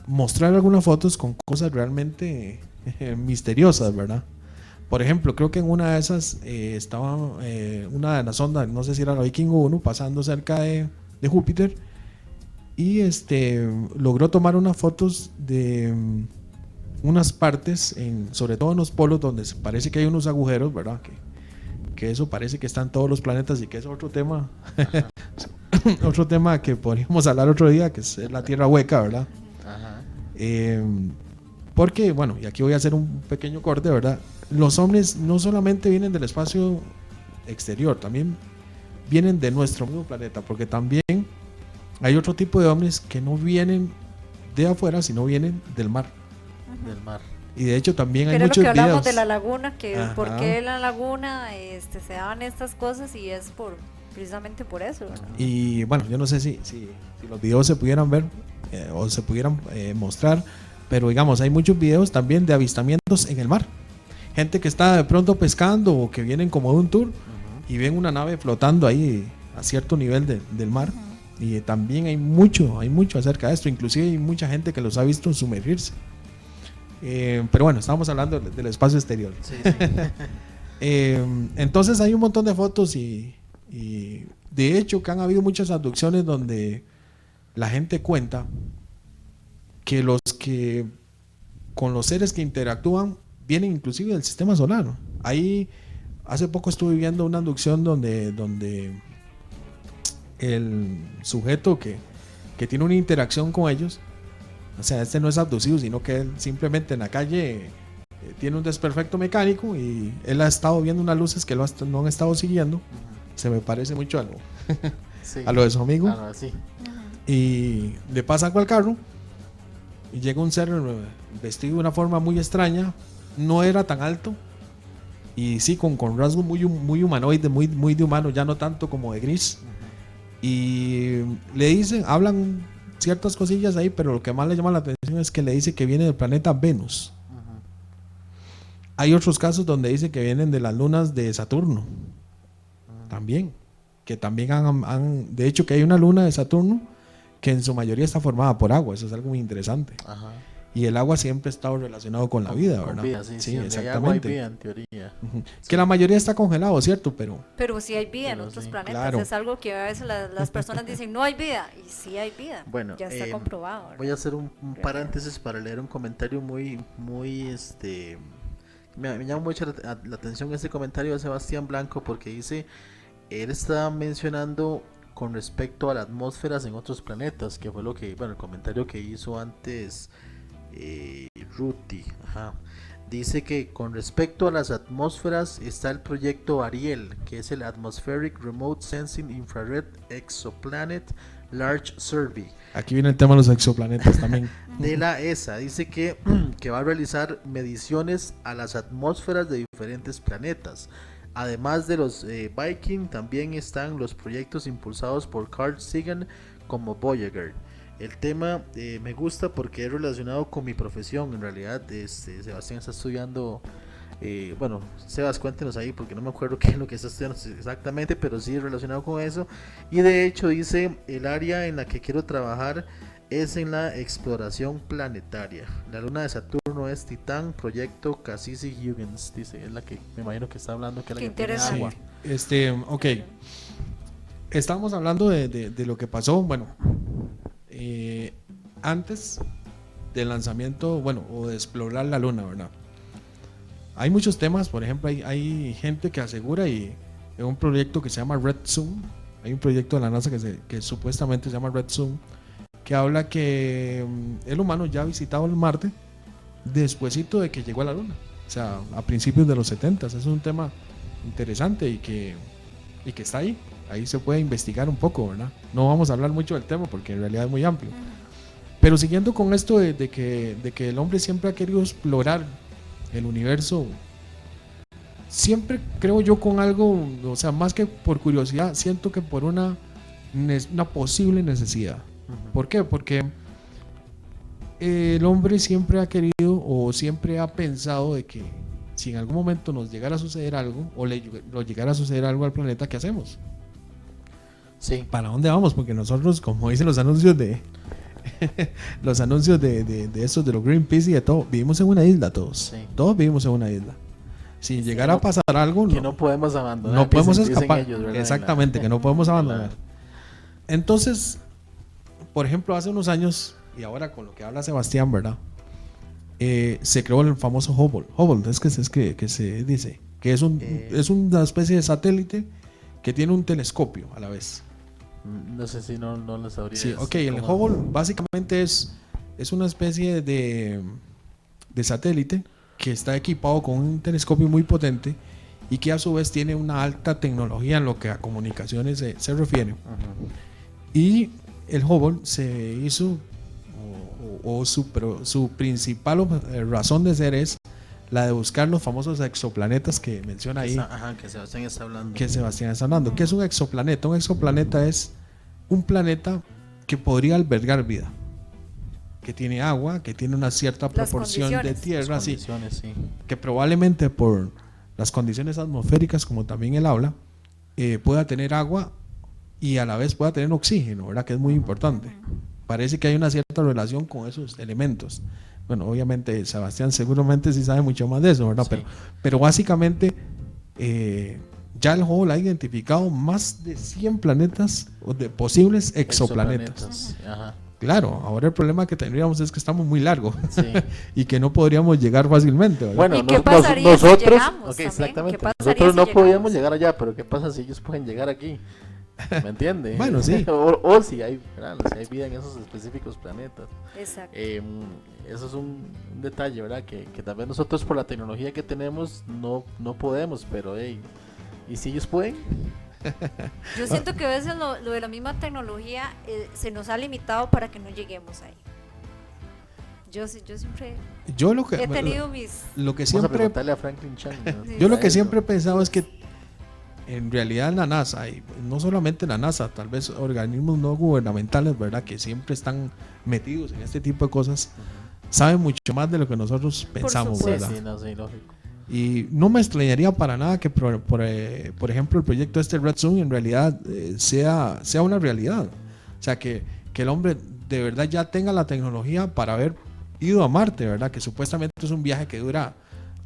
mostrar algunas fotos con cosas realmente misteriosas, ¿verdad? Por ejemplo, creo que en una de esas estaba una de las sondas, no sé si era la Vikingo 1, pasando cerca de Júpiter, y logró tomar unas fotos de unas partes, sobre todo en los polos, donde parece que hay unos agujeros, ¿verdad? Que eso parece que están todos los planetas, y que es otro tema otro tema que podríamos hablar otro día, que es la Tierra hueca, ¿verdad? Ajá. Porque, bueno, y aquí voy a hacer un pequeño corte, ¿verdad? Los ovnis no solamente vienen del espacio exterior, también vienen de nuestro mismo planeta, porque también hay otro tipo de ovnis que no vienen de afuera, sino vienen del mar. Del mar. Y de hecho también hay pero muchos videos. Pero lo que hablamos de la laguna, que ajá, por qué en la laguna se daban estas cosas, y es precisamente por eso, ¿verdad? Y bueno, yo no sé si los videos se pudieran ver o se pudieran mostrar, pero digamos, hay muchos videos también de avistamientos en el mar. Gente que está de pronto pescando o que vienen como de un tour y ven una nave flotando ahí a cierto nivel del mar. Y también hay mucho acerca de esto. Inclusive hay mucha gente que los ha visto sumergirse. Pero bueno, estamos hablando del espacio exterior. Sí, sí. Entonces hay un montón de fotos y de hecho que han habido muchas abducciones donde la gente cuenta que con los seres que interactúan vienen inclusive del sistema solar. Ahí hace poco estuve viendo una abducción donde el sujeto que tiene una interacción con ellos, o sea, no es abducido, sino que él simplemente en la calle tiene un desperfecto mecánico y él ha estado viendo unas luces que no han estado siguiendo. Se me parece mucho sí, a lo de su amigo. Sí. Y le pasa algo al carro y llega un ser vestido de una forma muy extraña, no era tan alto y sí con rasgos muy humanoides, muy de humano, ya no tanto como de gris. Y le dicen, hablan ciertas cosillas ahí, pero lo que más le llama la atención es que le dice que viene del planeta Venus. Hay otros casos donde dice que vienen de las lunas de Saturno. También, que también de hecho que hay una luna de Saturno que en su mayoría está formada por agua. Eso es algo muy interesante. Ajá. Y el agua siempre ha estado relacionado con la vida, ¿verdad? Vida, sí, exactamente. Hay agua y vida, en teoría. Sí. Que la mayoría está congelado, ¿cierto? Pero sí hay vida en otros planetas. Claro. Es algo que a veces las personas dicen, no hay vida, y sí hay vida. Bueno, ya está comprobado, ¿verdad? Voy a hacer un paréntesis para leer un comentario muy me llama mucho la atención este comentario de Sebastián Blanco, porque dice, él está mencionando con respecto a las atmósferas en otros planetas, que fue el comentario que hizo antes Ruti. Ajá. Dice que con respecto a las atmósferas está el proyecto Ariel, que es el Atmospheric Remote Sensing Infrared Exoplanet Large Survey. Aquí viene el tema de los exoplanetas también. De la ESA. Dice que va a realizar mediciones a las atmósferas de diferentes planetas. Además de los Viking, también están los proyectos impulsados por Carl Sagan como Voyager. El tema me gusta porque es relacionado con mi profesión. En realidad, Sebastián está estudiando. Sebas, cuéntenos ahí porque no me acuerdo qué es lo que está estudiando exactamente, pero sí es relacionado con eso. Y de hecho, dice: el área en la que quiero trabajar es en la exploración planetaria. La luna de Saturno es Titán, proyecto Cassini-Huygens, dice, es la que me imagino que está hablando, que es la Qué que tiene interesante. agua. Ok. Estábamos hablando de lo que pasó, bueno, antes del lanzamiento, bueno, o de explorar la luna, ¿verdad? Hay muchos temas, por ejemplo, hay gente que asegura, y en un proyecto que se llama Red Zoom, hay un proyecto de la NASA que supuestamente se llama Red Zoom, que habla que el humano ya ha visitado el Marte despuesito de que llegó a la luna, o sea, a principios de los 70. Es un tema interesante y que está ahí se puede investigar un poco, ¿verdad? No vamos a hablar mucho del tema porque en realidad es muy amplio, pero siguiendo con esto de que el hombre siempre ha querido explorar el universo, siempre creo yo con algo, o sea, más que por curiosidad, siento que por una posible necesidad. ¿Por qué? Porque el hombre siempre ha querido o siempre ha pensado de que si en algún momento nos llegara a suceder algo o le llegara a suceder algo al planeta, ¿qué hacemos? Sí. ¿Para dónde vamos? Porque nosotros, como dicen los anuncios de los anuncios de estos de los Greenpeace y de todo, vivimos en una isla todos. Sí. Todos vivimos en una isla. Si llegara a pasar algo, Que no podemos abandonar. no podemos dicen escapar. ellos, ¿verdad? Exactamente, que no podemos abandonar. Entonces, por ejemplo, hace unos años, y ahora con lo que habla Sebastián, ¿verdad? Se creó el famoso Hubble. Hubble es que se dice que es una especie de satélite que tiene un telescopio a la vez. No sé si no lo sabría. Sí, ok, el Hubble básicamente es una especie de satélite que está equipado con un telescopio muy potente y que a su vez tiene una alta tecnología en lo que a comunicaciones se refiere. Y el Hubble se hizo, su principal razón de ser es la de buscar los famosos exoplanetas que menciona ahí. Que Sebastián está hablando. ¿Qué es un exoplaneta? Un exoplaneta es un planeta que podría albergar vida, que tiene agua, que tiene una cierta proporción de tierra, sí, que probablemente por las condiciones atmosféricas, como también él habla, pueda tener agua y a la vez pueda tener oxígeno, ¿verdad? Que es muy importante. Parece que hay una cierta relación con esos elementos. Bueno, obviamente Sebastián seguramente sí sabe mucho más de eso, ¿verdad? Sí. Pero básicamente ya el Hubble ha identificado más de 100 planetas o de posibles exoplanetas. Ajá. Claro, ahora el problema que tendríamos es que estamos muy largos, sí, y que no podríamos llegar fácilmente, ¿verdad? Bueno, ¿y qué pasaría nosotros, si llegamos? okay, exactamente. Nosotros no podíamos llegar allá, pero ¿qué pasa si ellos pueden llegar aquí? ¿Me entiende? Bueno, sí. o si hay vida en esos específicos planetas. Exacto. Eso es un detalle, ¿verdad? Que tal vez nosotros por la tecnología que tenemos no podemos, pero ¿y si ellos pueden? Yo siento que a veces lo de la misma tecnología se nos ha limitado para que no lleguemos ahí. Yo siempre he tenido lo que Vamos siempre a preguntarle a Franklin Chan, ¿no? Sí, yo lo que siempre he pensado es que en realidad la NASA, y no solamente la NASA, tal vez organismos no gubernamentales, ¿verdad? Que siempre están metidos en este tipo de cosas, saben mucho más de lo que nosotros pensamos, ¿verdad? Sí, lógico. Y no me extrañaría para nada que por ejemplo el proyecto Red Zoom en realidad sea una realidad. O sea, que el hombre de verdad ya tenga la tecnología para haber ido a Marte, ¿verdad? Que supuestamente es un viaje que dura,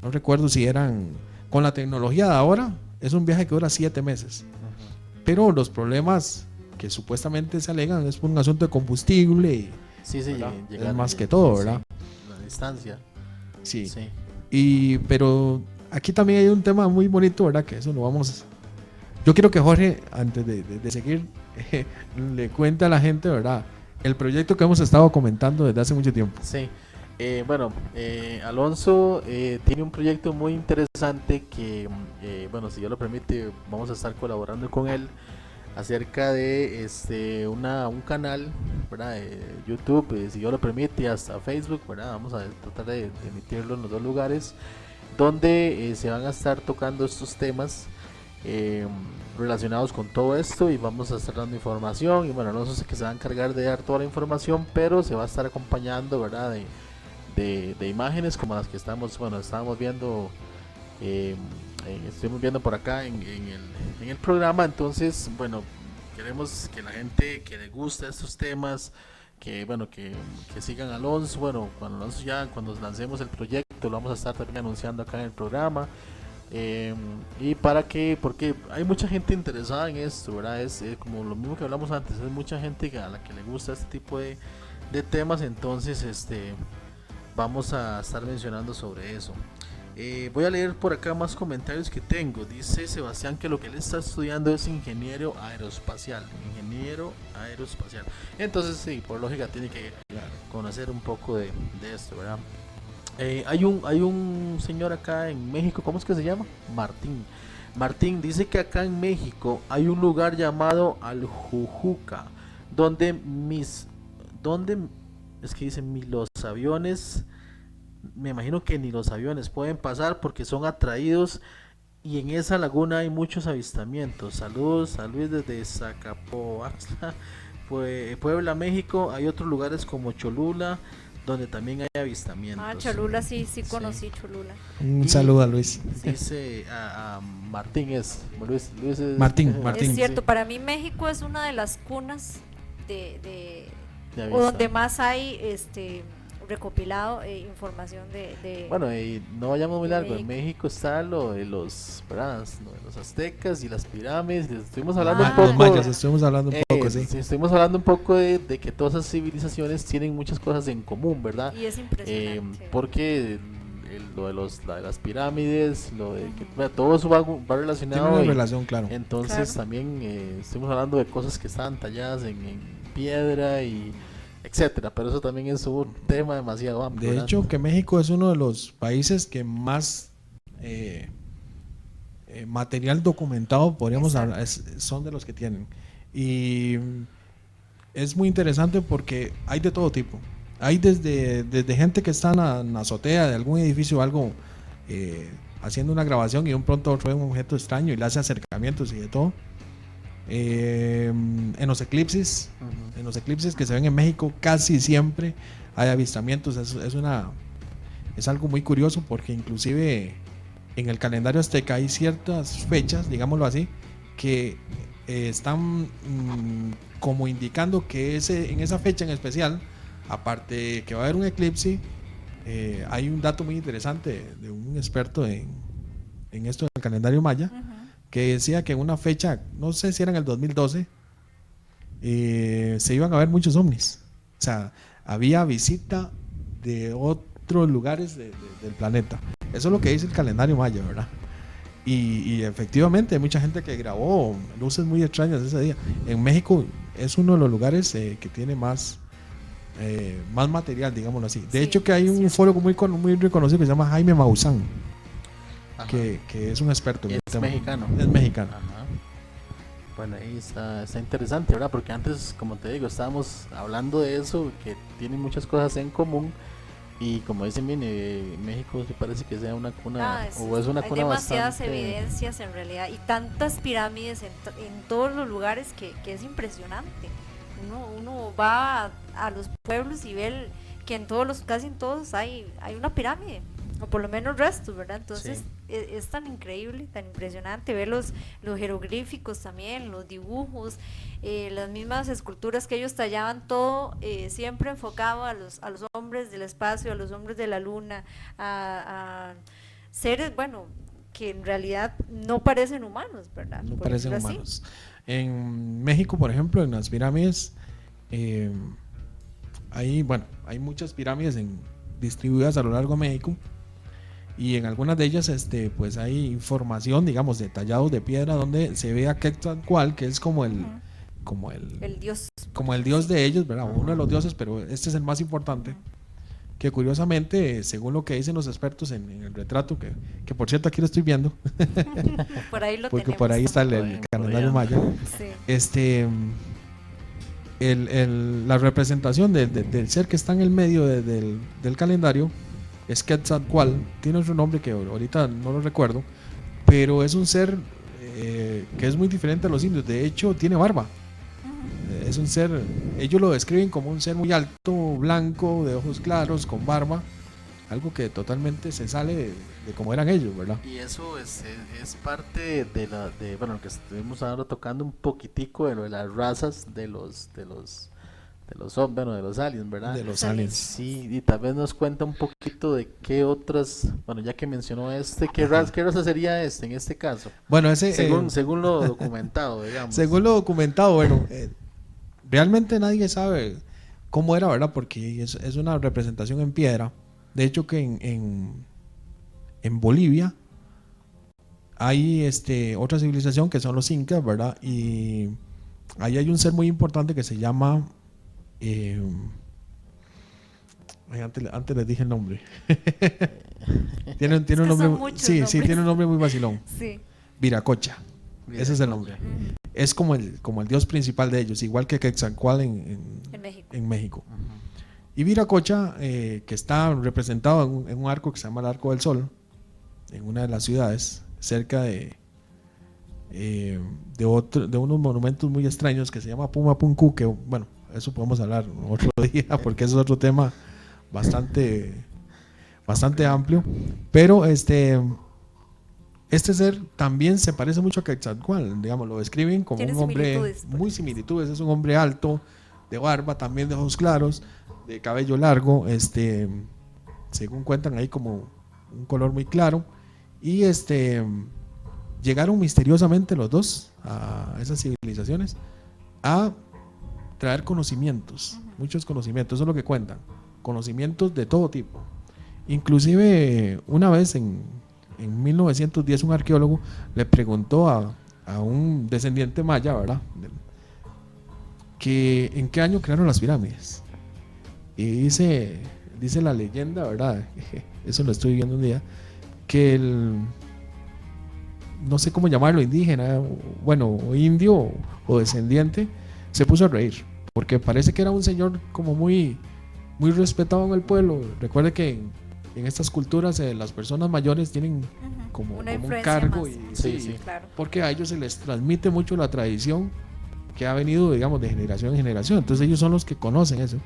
no recuerdo si eran, con la tecnología de ahora, es un viaje que dura 7 meses. Pero los problemas que supuestamente se alegan es por un asunto de combustible y llegar, es más que todo, ¿verdad? Sí, la distancia. Sí. Pero aquí también hay un tema muy bonito, ¿verdad? Que eso lo vamos... Yo quiero que Jorge, antes de seguir, le cuente a la gente, ¿verdad? El proyecto que hemos estado comentando desde hace mucho tiempo. Sí. Alonso tiene un proyecto muy interesante que, si Dios lo permite, vamos a estar colaborando con él acerca de un canal, ¿verdad? YouTube, si Dios lo permite, hasta Facebook, ¿verdad? Vamos a tratar de emitirlo en los dos lugares donde se van a estar tocando estos temas relacionados con todo esto, y vamos a estar dando información. Y bueno, Alonso sé que se va a encargar de dar toda la información, pero se va a estar acompañando, ¿verdad? De imágenes como las que estábamos viendo, estuvimos viendo por acá en el programa. Entonces, bueno, queremos que la gente que le gusta estos temas, bueno, que sigan a Alonso. Bueno, cuando lancemos el proyecto, lo vamos a estar también anunciando acá en el programa. Y porque hay mucha gente interesada en esto, ¿verdad? Es como lo mismo que hablamos antes, es mucha gente a la que le gusta este tipo de temas, entonces vamos a estar mencionando sobre eso. Voy a leer por acá más comentarios que tengo. Dice Sebastián que lo que él está estudiando es ingeniero aeroespacial. Entonces sí, por lógica tiene que conocer un poco de esto, ¿verdad? Hay un señor acá en México, ¿cómo es que se llama? Martín dice que acá en México hay un lugar llamado Aljujuca, donde es que dicen los aviones, me imagino que ni los aviones pueden pasar porque son atraídos, y en esa laguna hay muchos avistamientos. Saludos a Luis desde Zacapoaxtla, Puebla, México. Hay otros lugares como Cholula, donde también hay avistamientos. Cholula, sí conocí Cholula. Un saludo a Luis. Dice a Martín, Luis es, Martín. Es cierto, sí. para mí México es una de las cunas o avista. donde más hay recopilado información de Bueno, y no vayamos muy largo. En México. México está lo de los, ¿verdad? Lo de los aztecas y las pirámides. Estuvimos hablando un Los poco. mayas, estuvimos hablando un poco, sí. Estuvimos hablando un poco de que todas esas civilizaciones tienen muchas cosas en común, ¿verdad? Y es impresionante. Porque lo de las pirámides, lo de que todo eso va relacionado. Tiene una relación, claro. Entonces Claro. también estuvimos hablando de cosas que estaban talladas en piedra y etcétera, pero eso también es un tema demasiado amplio. De ¿verdad? hecho, que México es uno de los países que más material documentado, podríamos Exacto. hablar, son de los que tienen. Y es muy interesante porque hay de todo tipo. Hay desde gente que está en la azotea de algún edificio o algo, haciendo una grabación y de un pronto ve un objeto extraño y le hace acercamientos y de todo. En los eclipses, Ujú. en los eclipses que se ven en México casi siempre hay avistamientos. Es algo muy curioso porque inclusive en el calendario azteca hay ciertas fechas, digámoslo así, que están como indicando que en esa fecha en especial, aparte que va a haber un eclipse, hay un dato muy interesante de un experto en esto del calendario maya, que decía que en una fecha, no sé si era en el 2012, se iban a ver muchos ovnis. O sea, había visita de otros lugares del planeta. Eso es lo que dice el calendario maya, ¿verdad? Y efectivamente hay mucha gente que grabó luces muy extrañas ese día. En México es uno de los lugares que tiene más material, digámoslo así. De Sí, hecho, que hay un cierto. foro muy reconocido que se llama Jaime Maussan, Ajá. que es un experto en el Es tema. mexicano. Es mexicano. Ajá. Bueno, ahí está interesante, ¿verdad? Porque antes, como te digo, estábamos hablando de eso, que tienen muchas cosas en común. Y como dicen bien, México se parece que sea una cuna, o es una hay cuna demasiadas bastante... evidencias en realidad y tantas pirámides en todos los lugares que es impresionante. Uno va a los pueblos y ve que casi en todos hay una pirámide, o por lo menos restos, ¿verdad? Entonces Sí. es tan increíble, tan impresionante ver los jeroglíficos también, los dibujos, las mismas esculturas que ellos tallaban, todo siempre enfocado a los hombres del espacio, a los hombres de la luna, a seres, bueno, que en realidad no parecen humanos, ¿verdad? No Por parecen decirlo así. humanos. En México, por ejemplo, en las pirámides, hay muchas pirámides distribuidas a lo largo de México, y en algunas de ellas pues hay información, digamos, de tallados de piedra donde se ve a Quetzalcóatl, que es como el Dios. como el dios de ellos, ¿verdad? Uno de los dioses, pero este es el más importante. Que curiosamente, según lo que dicen los expertos en el retrato, que por cierto aquí lo estoy viendo, Por ahí lo porque tenemos. por ahí está Por el ahí calendario anda. maya. Sí. La representación del ser que está en el medio del calendario es Quetzalcóatl. Tiene otro nombre que ahorita no lo recuerdo, pero es un ser que es muy diferente a los indios. De hecho, tiene barba. Es un ser, ellos lo describen como un ser muy alto, blanco, de ojos claros, con barba, algo que totalmente se sale de cómo eran ellos, ¿verdad? Y eso es parte bueno, lo que estuvimos ahora tocando un poquitico de lo de las razas de los de los aliens, ¿verdad? De los Sí. aliens. Sí, y tal vez nos cuenta un poquito de qué otras, bueno, ya que mencionó qué raza sería en este caso, Bueno, ese, según lo documentado, digamos. según lo documentado, bueno, realmente nadie sabe cómo era, ¿verdad? Porque es una representación en piedra. De hecho, que en Bolivia hay otra civilización que son los incas, ¿verdad? Y ahí hay un ser muy importante que se llama... antes les dije el nombre. tiene un que nombre. son muchos Sí, nombres. tiene un nombre muy vacilón. Sí. Viracocha. Ese es el nombre. Es como el dios principal de ellos, igual que Quetzalcóatl En México. en México. Y Viracocha, que está representado en un arco que se llama el Arco del Sol, en una de las ciudades, cerca de unos monumentos muy extraños que se llama Puma Punku, que bueno, eso podemos hablar otro día porque eso es otro tema bastante amplio, pero este ser también se parece mucho a Quetzalcóatl, digamos, lo describen como Tiene un hombre similitudes, pues. muy similitudes, es un hombre alto, de barba, también de ojos claros, de cabello largo, según cuentan ahí como un color muy claro, y llegaron misteriosamente los dos a esas civilizaciones a traer conocimientos, muchos conocimientos, eso es lo que cuentan, conocimientos de todo tipo. Inclusive una vez en 1910 un arqueólogo le preguntó a un descendiente maya, ¿verdad?, que en qué año crearon las pirámides. Y dice la leyenda, ¿verdad?, eso lo estoy viendo un día, que no sé cómo llamarlo, indígena, bueno, o indio o descendiente, se puso a reír, porque parece que era un señor como muy respetado en el pueblo. Recuerde que en estas culturas las personas mayores tienen como Una un influencia cargo, más. y, Sí. Claro. porque a ellos se les transmite mucho la tradición que ha venido, digamos, de generación en generación. Entonces ellos son los que conocen eso.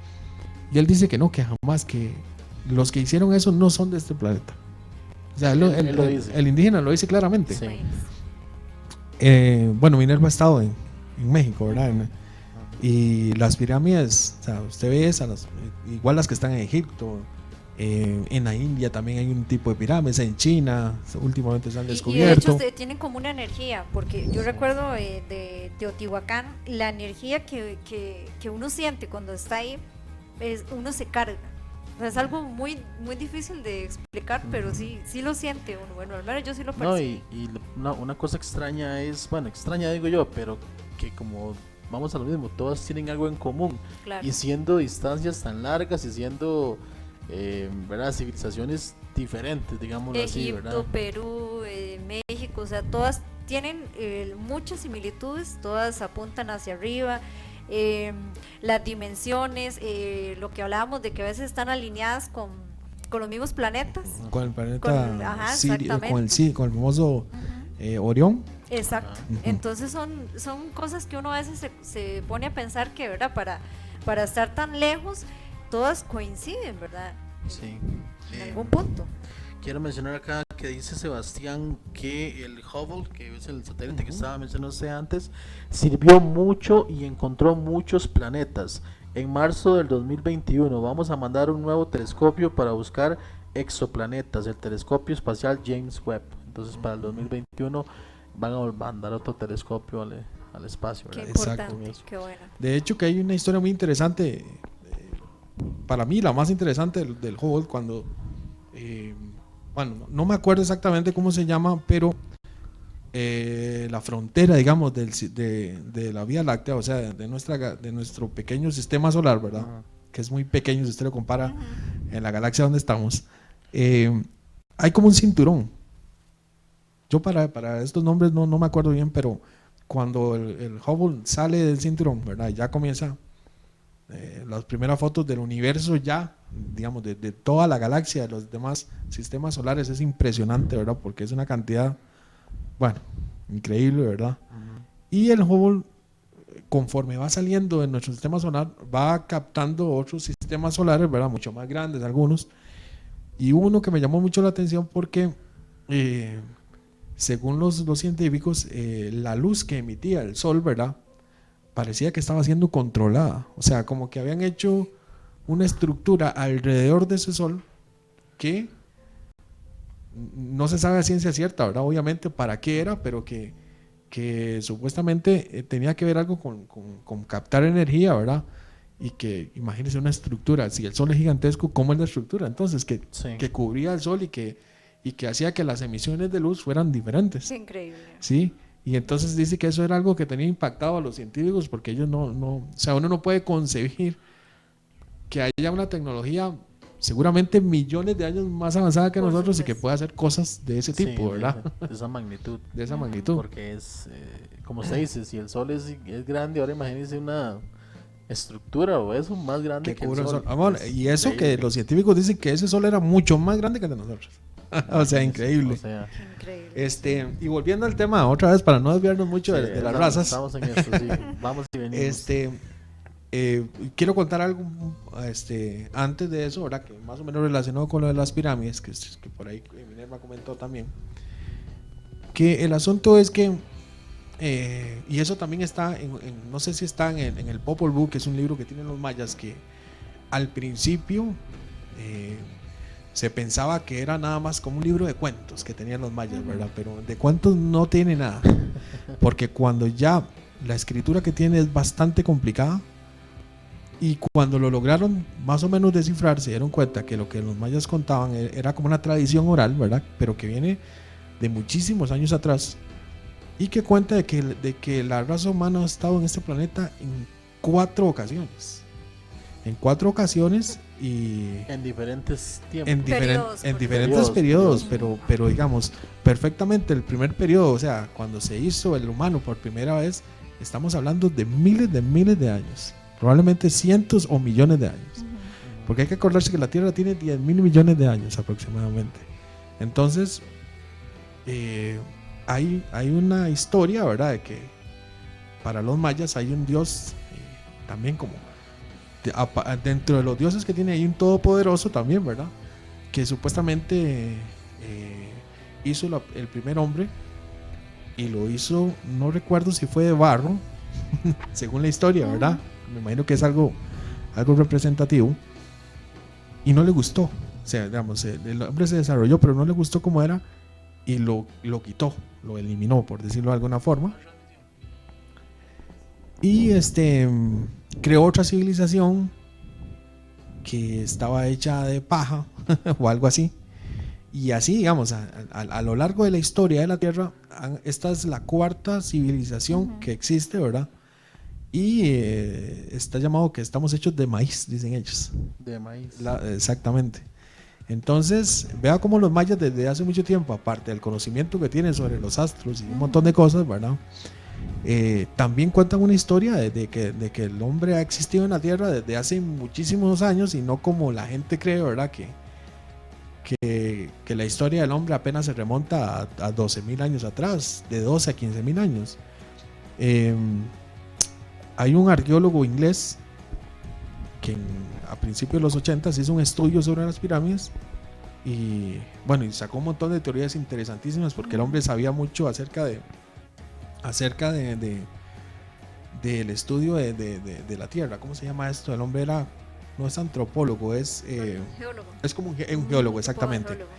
Y él dice que no, que jamás, que los que hicieron eso no son de este planeta. O sea, Él lo dice. el indígena lo dice claramente. Sí. Bueno, Minerva ha estado en México, ¿verdad? Y las pirámides, o sea, usted ve esas, igual las que están en Egipto, en la India también hay un tipo de pirámides, en China últimamente se han Y de descubierto. hecho tienen como una energía, porque yo recuerdo de Teotihuacán, la energía que uno siente cuando está ahí, uno se carga. O sea, es algo muy difícil de explicar, pero sí lo siente uno. Bueno, al menos yo sí lo percibo. No, y una cosa extraña es, bueno, extraña digo yo, pero que como vamos a lo mismo, todas tienen algo en común. Claro. Y siendo distancias tan largas y siendo, ¿verdad?, civilizaciones diferentes, digámoslo así, ¿verdad? Egipto, Perú, México, o sea, todas tienen muchas similitudes, todas apuntan hacia arriba. Las dimensiones, lo que hablábamos de que a veces están alineadas con los mismos planetas. Con el planeta Ajá, Sirio, exactamente. con el famoso Orión. Exacto. Entonces son cosas que uno a veces se pone a pensar que, ¿verdad? Para estar tan lejos, todas coinciden, ¿verdad? Sí. En algún punto. Quiero mencionar acá que dice Sebastián que el Hubble, que es el satélite que estaba mencionando usted antes, sirvió mucho y encontró muchos planetas. En marzo del 2021 vamos a mandar un nuevo telescopio para buscar exoplanetas, el telescopio espacial James Webb. Entonces para el 2021 van a mandar otro telescopio al espacio, Qué ¿verdad? Exacto. importante, qué bueno. De hecho, que hay una historia muy interesante, para mí la más interesante del Hubble, cuando bueno, no me acuerdo exactamente cómo se llama, pero la frontera, digamos, de la Vía Láctea, o sea, de nuestro pequeño sistema solar, ¿verdad? Que es muy pequeño si usted lo compara en la galaxia donde estamos, hay como un cinturón. Yo para estos nombres no me acuerdo bien, pero cuando el Hubble sale del cinturón, ¿verdad?, ya comienza las primeras fotos del universo, ya digamos de toda la galaxia, de los demás sistemas solares. Es impresionante, ¿verdad?, porque es una cantidad, bueno, increíble, ¿verdad? Y el Hubble, conforme va saliendo de nuestro sistema solar, va captando otros sistemas solares, ¿verdad?, mucho más grandes algunos, y uno que me llamó mucho la atención porque según los científicos, la luz que emitía el sol, ¿verdad?, parecía que estaba siendo controlada. O sea, como que habían hecho una estructura alrededor de ese sol que no se sabe a ciencia cierta, ¿verdad? Obviamente para qué era, pero que supuestamente tenía que ver algo con captar energía, ¿verdad? Y que, imagínense una estructura, si el sol es gigantesco, ¿cómo es la estructura? Entonces, que cubría el sol y que hacía que las emisiones de luz fueran diferentes. Es increíble. Sí, y entonces dice que eso era algo que tenía impactado a los científicos porque ellos o sea, uno no puede concebir que haya una tecnología seguramente millones de años más avanzada que Por nosotros supuesto. y que pueda hacer cosas de ese tipo, Sí, ¿verdad? de esa magnitud. De esa magnitud. Porque es, como usted dice, si el sol es grande, ahora imagínese una estructura o eso más grande Que que el cubre el sol. sol. Amor, Es y eso que increíble. los científicos dicen que ese sol era mucho más grande que el de nosotros. O sea, increíble. O sea, Increíble. Y volviendo al tema, otra vez, para no desviarnos mucho sí, de las estamos- razas, Estamos en esto, sí. Vamos y venimos. quiero contar algo antes de eso, ¿verdad? Que más o menos relacionado con lo de las pirámides, que por ahí Minerva comentó también. Que el asunto es que, y eso también está, no sé si está en el Popol Vuh, que es un libro que tienen los mayas, que al principio se pensaba que era nada más como un libro de cuentos que tenían los mayas, ¿verdad? Pero de cuentos no tiene nada, porque cuando ya la escritura que tiene es bastante complicada, y cuando lo lograron más o menos descifrar, se dieron cuenta que lo que los mayas contaban era como una tradición oral, ¿verdad? Pero que viene de muchísimos años atrás, y que cuenta de que la raza humana ha estado en este planeta en 4 ocasiones. En 4 ocasiones y En diferentes tiempos. en Periodos, diferentes periodos, pero digamos, perfectamente el primer periodo, o sea, cuando se hizo el humano por primera vez, estamos hablando de miles de años, probablemente cientos o millones de años, porque hay que acordarse que la Tierra tiene 10.000 millones de años aproximadamente. Entonces, hay una historia, ¿verdad?, de que para los mayas hay un dios también como dentro de los dioses que tiene hay un todopoderoso también, ¿verdad?, que supuestamente hizo el primer hombre, y lo hizo, no recuerdo si fue de barro, según la historia, ¿verdad? Me imagino que es algo representativo, y no le gustó. O sea, digamos, el hombre se desarrolló, pero no le gustó como era, y lo quitó, lo eliminó, por decirlo de alguna forma, y creó otra civilización que estaba hecha de paja o algo así. Y así, digamos, a lo largo de la historia de la Tierra, esta es la 4ª civilización que existe, ¿verdad? Y está llamado que estamos hechos de maíz, dicen ellos. De maíz. Exactamente. Entonces, vea cómo los mayas desde hace mucho tiempo, aparte del conocimiento que tienen sobre los astros y un montón de cosas, ¿verdad? También cuentan una historia de que el hombre ha existido en la Tierra desde hace muchísimos años, y no como la gente cree, ¿verdad? Que la historia del hombre apenas se remonta a 12.000 años atrás, de 12 a 15.000 años. Hay un arqueólogo inglés que a principios de los 80 hizo un estudio sobre las pirámides, y bueno, y sacó un montón de teorías interesantísimas, porque el hombre sabía mucho acerca del estudio de la Tierra. ¿Cómo se llama esto? El hombre no es antropólogo, es Geólogo. es como un geólogo, exactamente. Geólogo.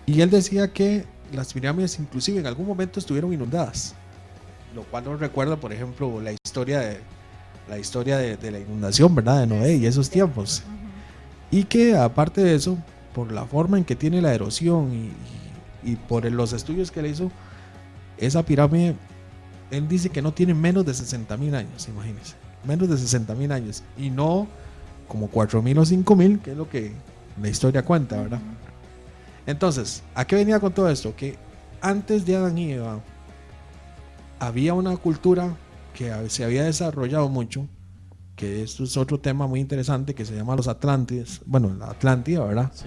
Y él decía que las pirámides inclusive en algún momento estuvieron inundadas, lo cual nos recuerda, por ejemplo, la historia de la inundación, ¿verdad?, de Noé y esos tiempos. Y que aparte de eso, por la forma en que tiene la erosión y por los estudios que le hizo, esa pirámide, él dice que no tiene menos de 60.000 años, imagínense, menos de 60.000 años, y no como 4.000 o 5.000, que es lo que la historia cuenta, ¿verdad? Entonces, ¿a qué venía con todo esto? Que antes de Adán y Eva había una cultura que se había desarrollado mucho, que esto es otro tema muy interesante, que se llama los Atlantes, bueno, la Atlántida, ¿verdad? Sí.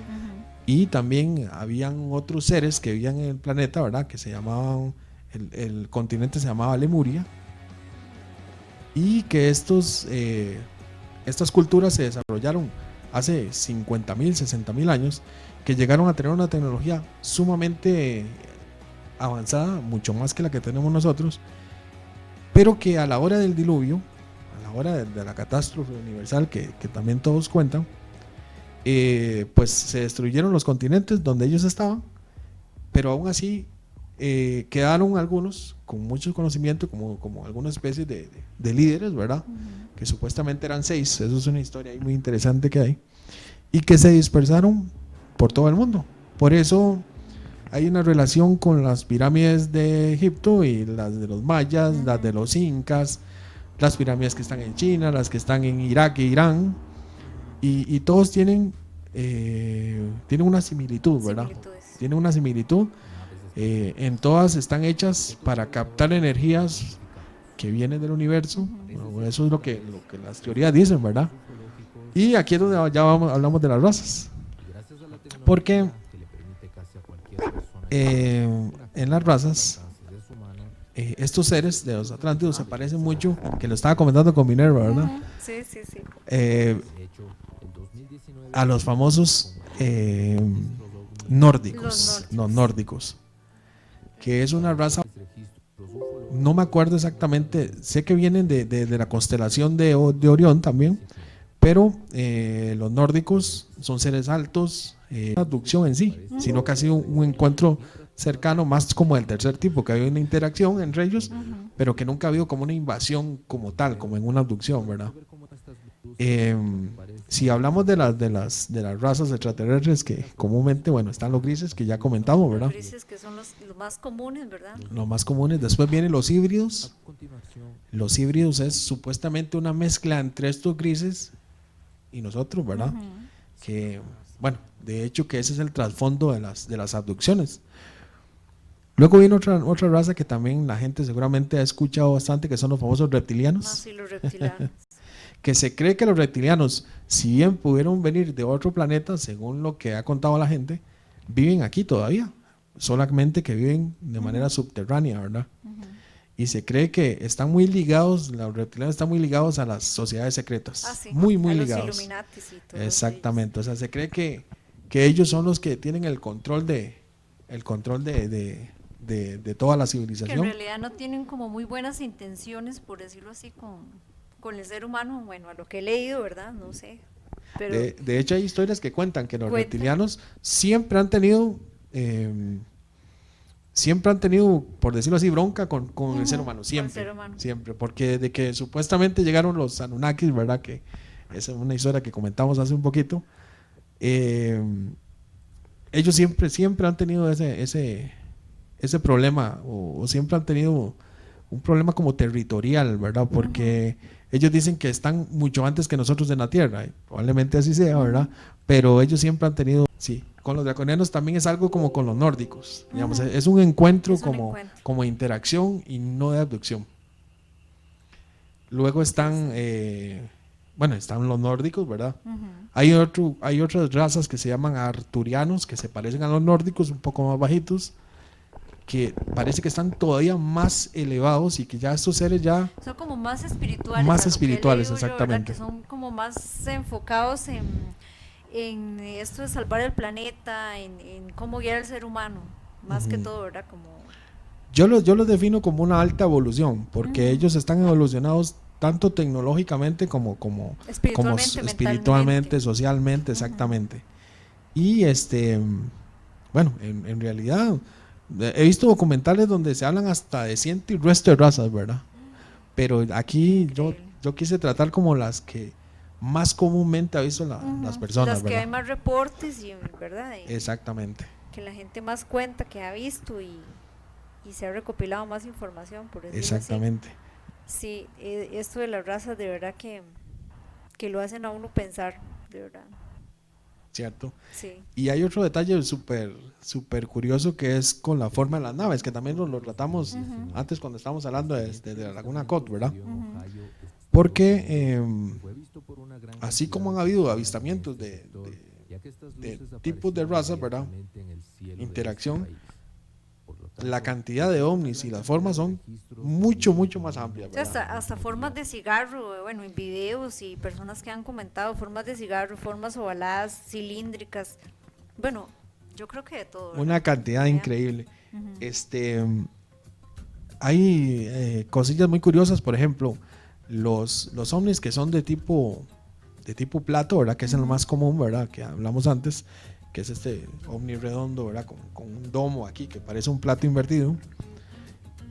Y también habían otros seres que vivían en el planeta, ¿verdad?, que se llamaban, el continente se llamaba Lemuria, y que estas culturas se desarrollaron hace 50.000, 60.000 años, que llegaron a tener una tecnología sumamente avanzada, mucho más que la que tenemos nosotros, pero que a la hora del diluvio, a la hora de la catástrofe universal que también todos cuentan, pues se destruyeron los continentes donde ellos estaban, pero aún así quedaron algunos con mucho conocimiento, como alguna especie de líderes, ¿verdad? Que supuestamente eran 6, eso es una historia ahí muy interesante que hay, y que se dispersaron por todo el mundo. Por eso hay una relación con las pirámides de Egipto y las de los mayas, las de los incas, las pirámides que están en China, las que están en Irak e Irán, y todos tienen una similitud, ¿verdad? Similitudes. Tienen una similitud. En todas están hechas para captar energías que vienen del universo. Bueno, eso es lo que las teorías dicen, ¿verdad? Y aquí es donde ya hablamos de las razas, porque en las razas estos seres de los Atlántidos se parecen mucho, que lo estaba comentando con Minerva, ¿verdad? Sí, sí, sí. A los famosos nórdicos, no, nórdicos, que es una raza, no me acuerdo exactamente, sé que vienen de la constelación de Orión también, pero los nórdicos son seres altos, una abducción en sí, sino que ha sido un encuentro cercano, más como del tercer tipo, que hay una interacción entre ellos, pero que nunca ha habido como una invasión como tal, como en una abducción, ¿verdad? Si hablamos de las razas extraterrestres, que comúnmente, bueno, están los grises, que ya comentamos, ¿verdad? Los grises, que son los más comunes, ¿verdad? Los más comunes. Después vienen los híbridos. Los híbridos es supuestamente una mezcla entre estos grises y nosotros, ¿verdad? Que, bueno, de hecho que ese es el trasfondo de las abducciones. Luego viene otra raza que también la gente seguramente ha escuchado bastante, que son los famosos reptilianos. Ah, sí, los reptilianos. Que se cree que los reptilianos, si bien pudieron venir de otro planeta, según lo que ha contado la gente, viven aquí todavía, solamente que viven de manera subterránea, ¿verdad? Y se cree que están muy ligados, los reptilianos están muy ligados a las sociedades secretas, Ah, sí. muy a ligados. Los Illuminatis y todo. Exactamente, o sea, se cree que ellos son los que tienen el control de toda la Que civilización. en realidad no tienen como muy buenas intenciones, por decirlo así, con el ser humano. Bueno, a lo que he leído, ¿verdad? No sé. Pero De hecho, hay historias que cuentan que los reptilianos siempre han tenido, por decirlo así, bronca con el ser humano, siempre, el ser humano. siempre, porque de que supuestamente llegaron los Anunnakis, ¿verdad? Que esa es una historia que comentamos hace un poquito. Ellos siempre han tenido ese problema, o siempre han tenido un problema como territorial, ¿verdad? Porque ellos dicen que están mucho antes que nosotros en la Tierra, y probablemente así sea, ¿verdad? Pero ellos siempre han tenido, sí, con los draconianos también es algo como con los nórdicos, digamos, es un encuentro, como interacción y no de abducción. Luego están, están los nórdicos, ¿verdad? Hay otras razas que se llaman arturianos, que se parecen a los nórdicos, un poco más bajitos, que parece que están todavía más elevados y que ya estos seres ya son como más espirituales. Más espirituales, exactamente. Que son como más enfocados en esto de salvar el planeta, en cómo guiar al ser humano, más que todo, ¿verdad? Como yo los defino como una alta evolución, porque ellos están evolucionados tanto tecnológicamente como espiritualmente, socialmente, exactamente. Y en realidad he visto documentales donde se hablan hasta de ciento y resto de razas, ¿verdad? Pero aquí yo quise tratar como las que más comúnmente ha visto las personas, las que ¿verdad? hay más reportes, ¿verdad? Exactamente. Que la gente más cuenta, que ha visto y se ha recopilado más información, por decirlo Exactamente. así. Sí, esto de las razas de verdad que lo hacen a uno pensar, de verdad. Cierto. Sí. Y hay otro detalle súper curioso, que es con la forma de las naves, que también lo tratamos antes cuando estábamos hablando de la Laguna Cod, ¿verdad? Porque así como han habido avistamientos de tipos de razas, ¿verdad? Interacción, la cantidad de ovnis y las formas son mucho más amplias, ¿verdad? Hasta formas de cigarro, bueno, en videos y personas que han comentado formas de cigarro, formas ovaladas, cilíndricas, bueno, yo creo que de todo, ¿verdad? Una cantidad increíble. hay cosillas muy curiosas, por ejemplo, los ovnis que son de tipo plato, ¿verdad? Que es el más común, ¿verdad? Que hablamos antes, que es este ovni redondo, ¿verdad? Con un domo aquí que parece un plato invertido,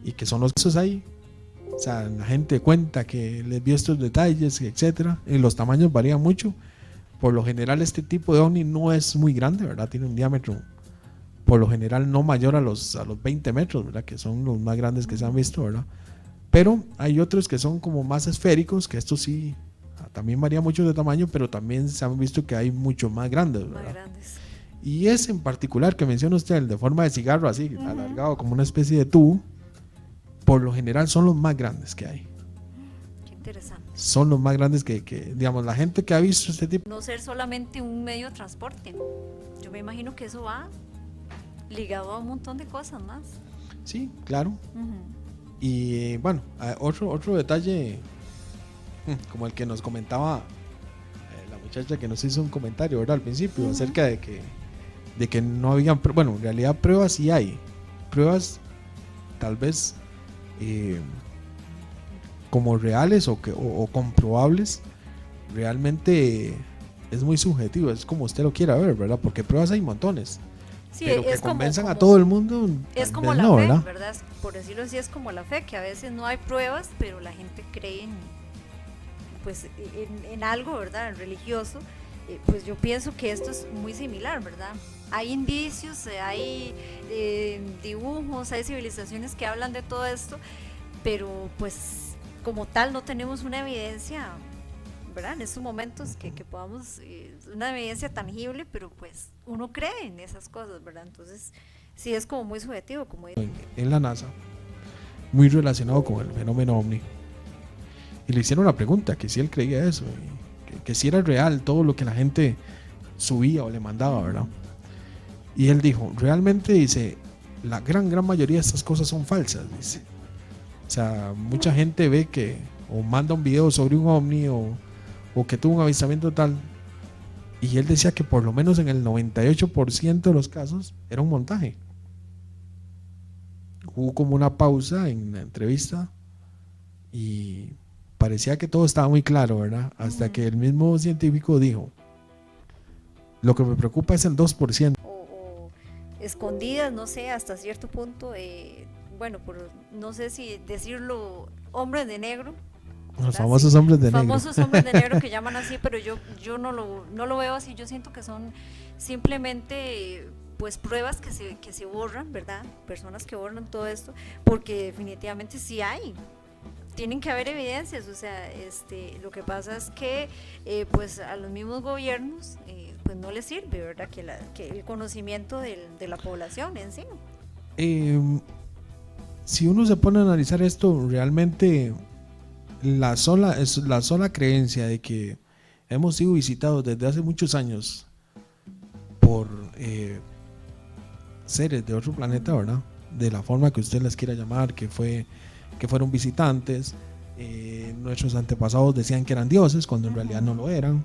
y que son los esos ahí. O sea, la gente cuenta que les vio estos detalles, etcétera, y los tamaños varían mucho. Por lo general este tipo de ovni no es muy grande, ¿verdad? Tiene un diámetro por lo general no mayor a los 20 metros, ¿verdad? Que son los más grandes que se han visto, ¿verdad? Pero hay otros que son como más esféricos, que estos sí también varía mucho de tamaño, pero también se han visto que hay mucho más grandes, ¿verdad? Más grandes. Y ese en particular que menciona usted, el de forma de cigarro así, alargado como una especie de tubo, por lo general son los más grandes que hay. Qué interesante. Son los más grandes que digamos, la gente que ha visto este tipo. No ser solamente un medio de transporte. Yo me imagino que eso va ligado a un montón de cosas más. Sí, claro. Y bueno, otro detalle, como el que nos comentaba la muchacha que nos hizo un comentario, ¿verdad? Al principio, acerca de que no habían, bueno, en realidad pruebas sí hay. Pruebas tal vez como reales o comprobables, realmente es muy subjetivo, es como usted lo quiera ver, ¿verdad? Porque pruebas hay montones. Sí, pero que es convenzan como a todo el mundo. Es tal como vez la no, fe, ¿verdad? ¿verdad? Por decirlo así, es como la fe, que a veces no hay pruebas, pero la gente cree pues, en algo, ¿verdad? Religioso. Pues yo pienso que esto es muy similar, ¿verdad? Hay indicios, hay dibujos, hay civilizaciones que hablan de todo esto, pero pues como tal no tenemos una evidencia, ¿verdad? En estos momentos que podamos, una evidencia tangible, pero pues uno cree en esas cosas, ¿verdad? Entonces sí es como muy subjetivo, como en la NASA, muy relacionado con el fenómeno ovni, y le hicieron la pregunta que si él creía eso, que si era real todo lo que la gente subía o le mandaba, ¿verdad? Y él dijo, realmente, dice, la gran mayoría de estas cosas son falsas, dice. O sea, mucha gente ve que o manda un video sobre un ovni o que tuvo un avistamiento tal, y él decía que por lo menos en el 98% de los casos era un montaje. Hubo como una pausa en la entrevista y parecía que todo estaba muy claro, ¿verdad? Hasta que el mismo científico dijo, lo que me preocupa es el 2%. O escondidas, no sé, hasta cierto punto, bueno, no sé si decirlo, hombres de negro. Los famosos hombres de negro. Famosos hombres de negro que llaman así, pero yo no lo veo así. Yo siento que son simplemente pues pruebas que se borran, ¿verdad? Personas que borran todo esto, porque definitivamente sí hay. Tienen que haber evidencias, o sea, lo que pasa es que pues a los mismos gobiernos pues no les sirve, ¿verdad? Que el conocimiento de la población en sí. Si uno se pone a analizar esto, realmente la sola creencia de que hemos sido visitados desde hace muchos años por seres de otro planeta, ¿verdad? De la forma que usted les quiera llamar, que fueron visitantes, nuestros antepasados decían que eran dioses cuando en realidad no lo eran,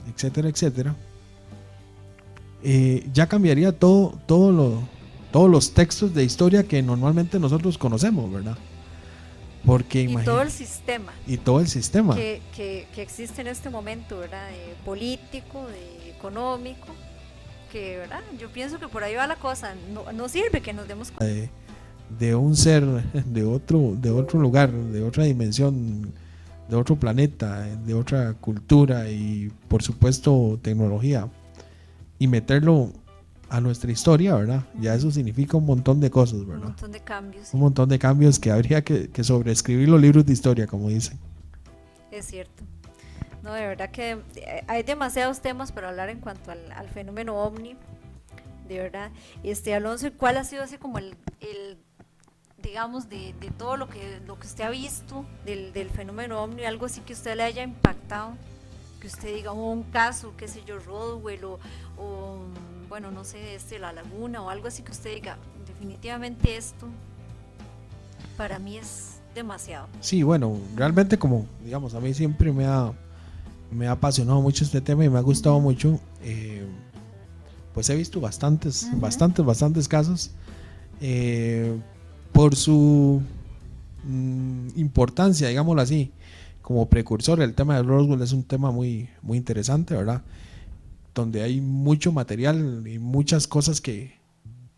etcétera, etcétera. Ya cambiaría todos los textos de historia que normalmente nosotros conocemos, ¿verdad? Porque y todo el sistema que existe en este momento, ¿verdad? Político, económico, que, ¿verdad? Yo pienso que por ahí va la cosa. No sirve que nos demos cuenta de un ser de otro lugar, de otra dimensión, de otro planeta, de otra cultura y por supuesto tecnología, y meterlo a nuestra historia, ¿verdad? Ya eso significa un montón de cosas, ¿verdad? Un montón de cambios. Un montón de cambios que habría que sobreescribir los libros de historia, como dicen. Es cierto. No, de verdad que hay demasiados temas para hablar en cuanto al fenómeno ovni, de verdad. Alonso, ¿cuál ha sido así como el digamos, de todo lo que usted ha visto del fenómeno ovni, algo así que usted le haya impactado, que usted diga, un caso, qué sé yo, Roswell o bueno, no sé, La Laguna o algo así que usted diga, definitivamente esto para mí es demasiado? Sí, bueno, realmente como, digamos, a mí siempre me ha apasionado mucho este tema y me ha gustado mucho, pues he visto bastantes casos. por su importancia, digámoslo así, como precursor, el tema de Roswell es un tema muy, muy interesante, ¿verdad? Donde hay mucho material y muchas cosas que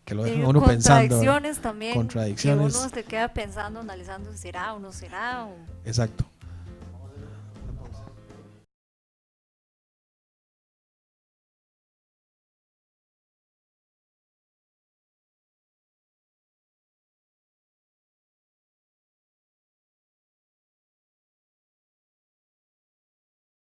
lo dejan a uno pensando. Contradicciones también. Contradicciones. Que uno se queda pensando, analizando, ¿será o no será? Exacto.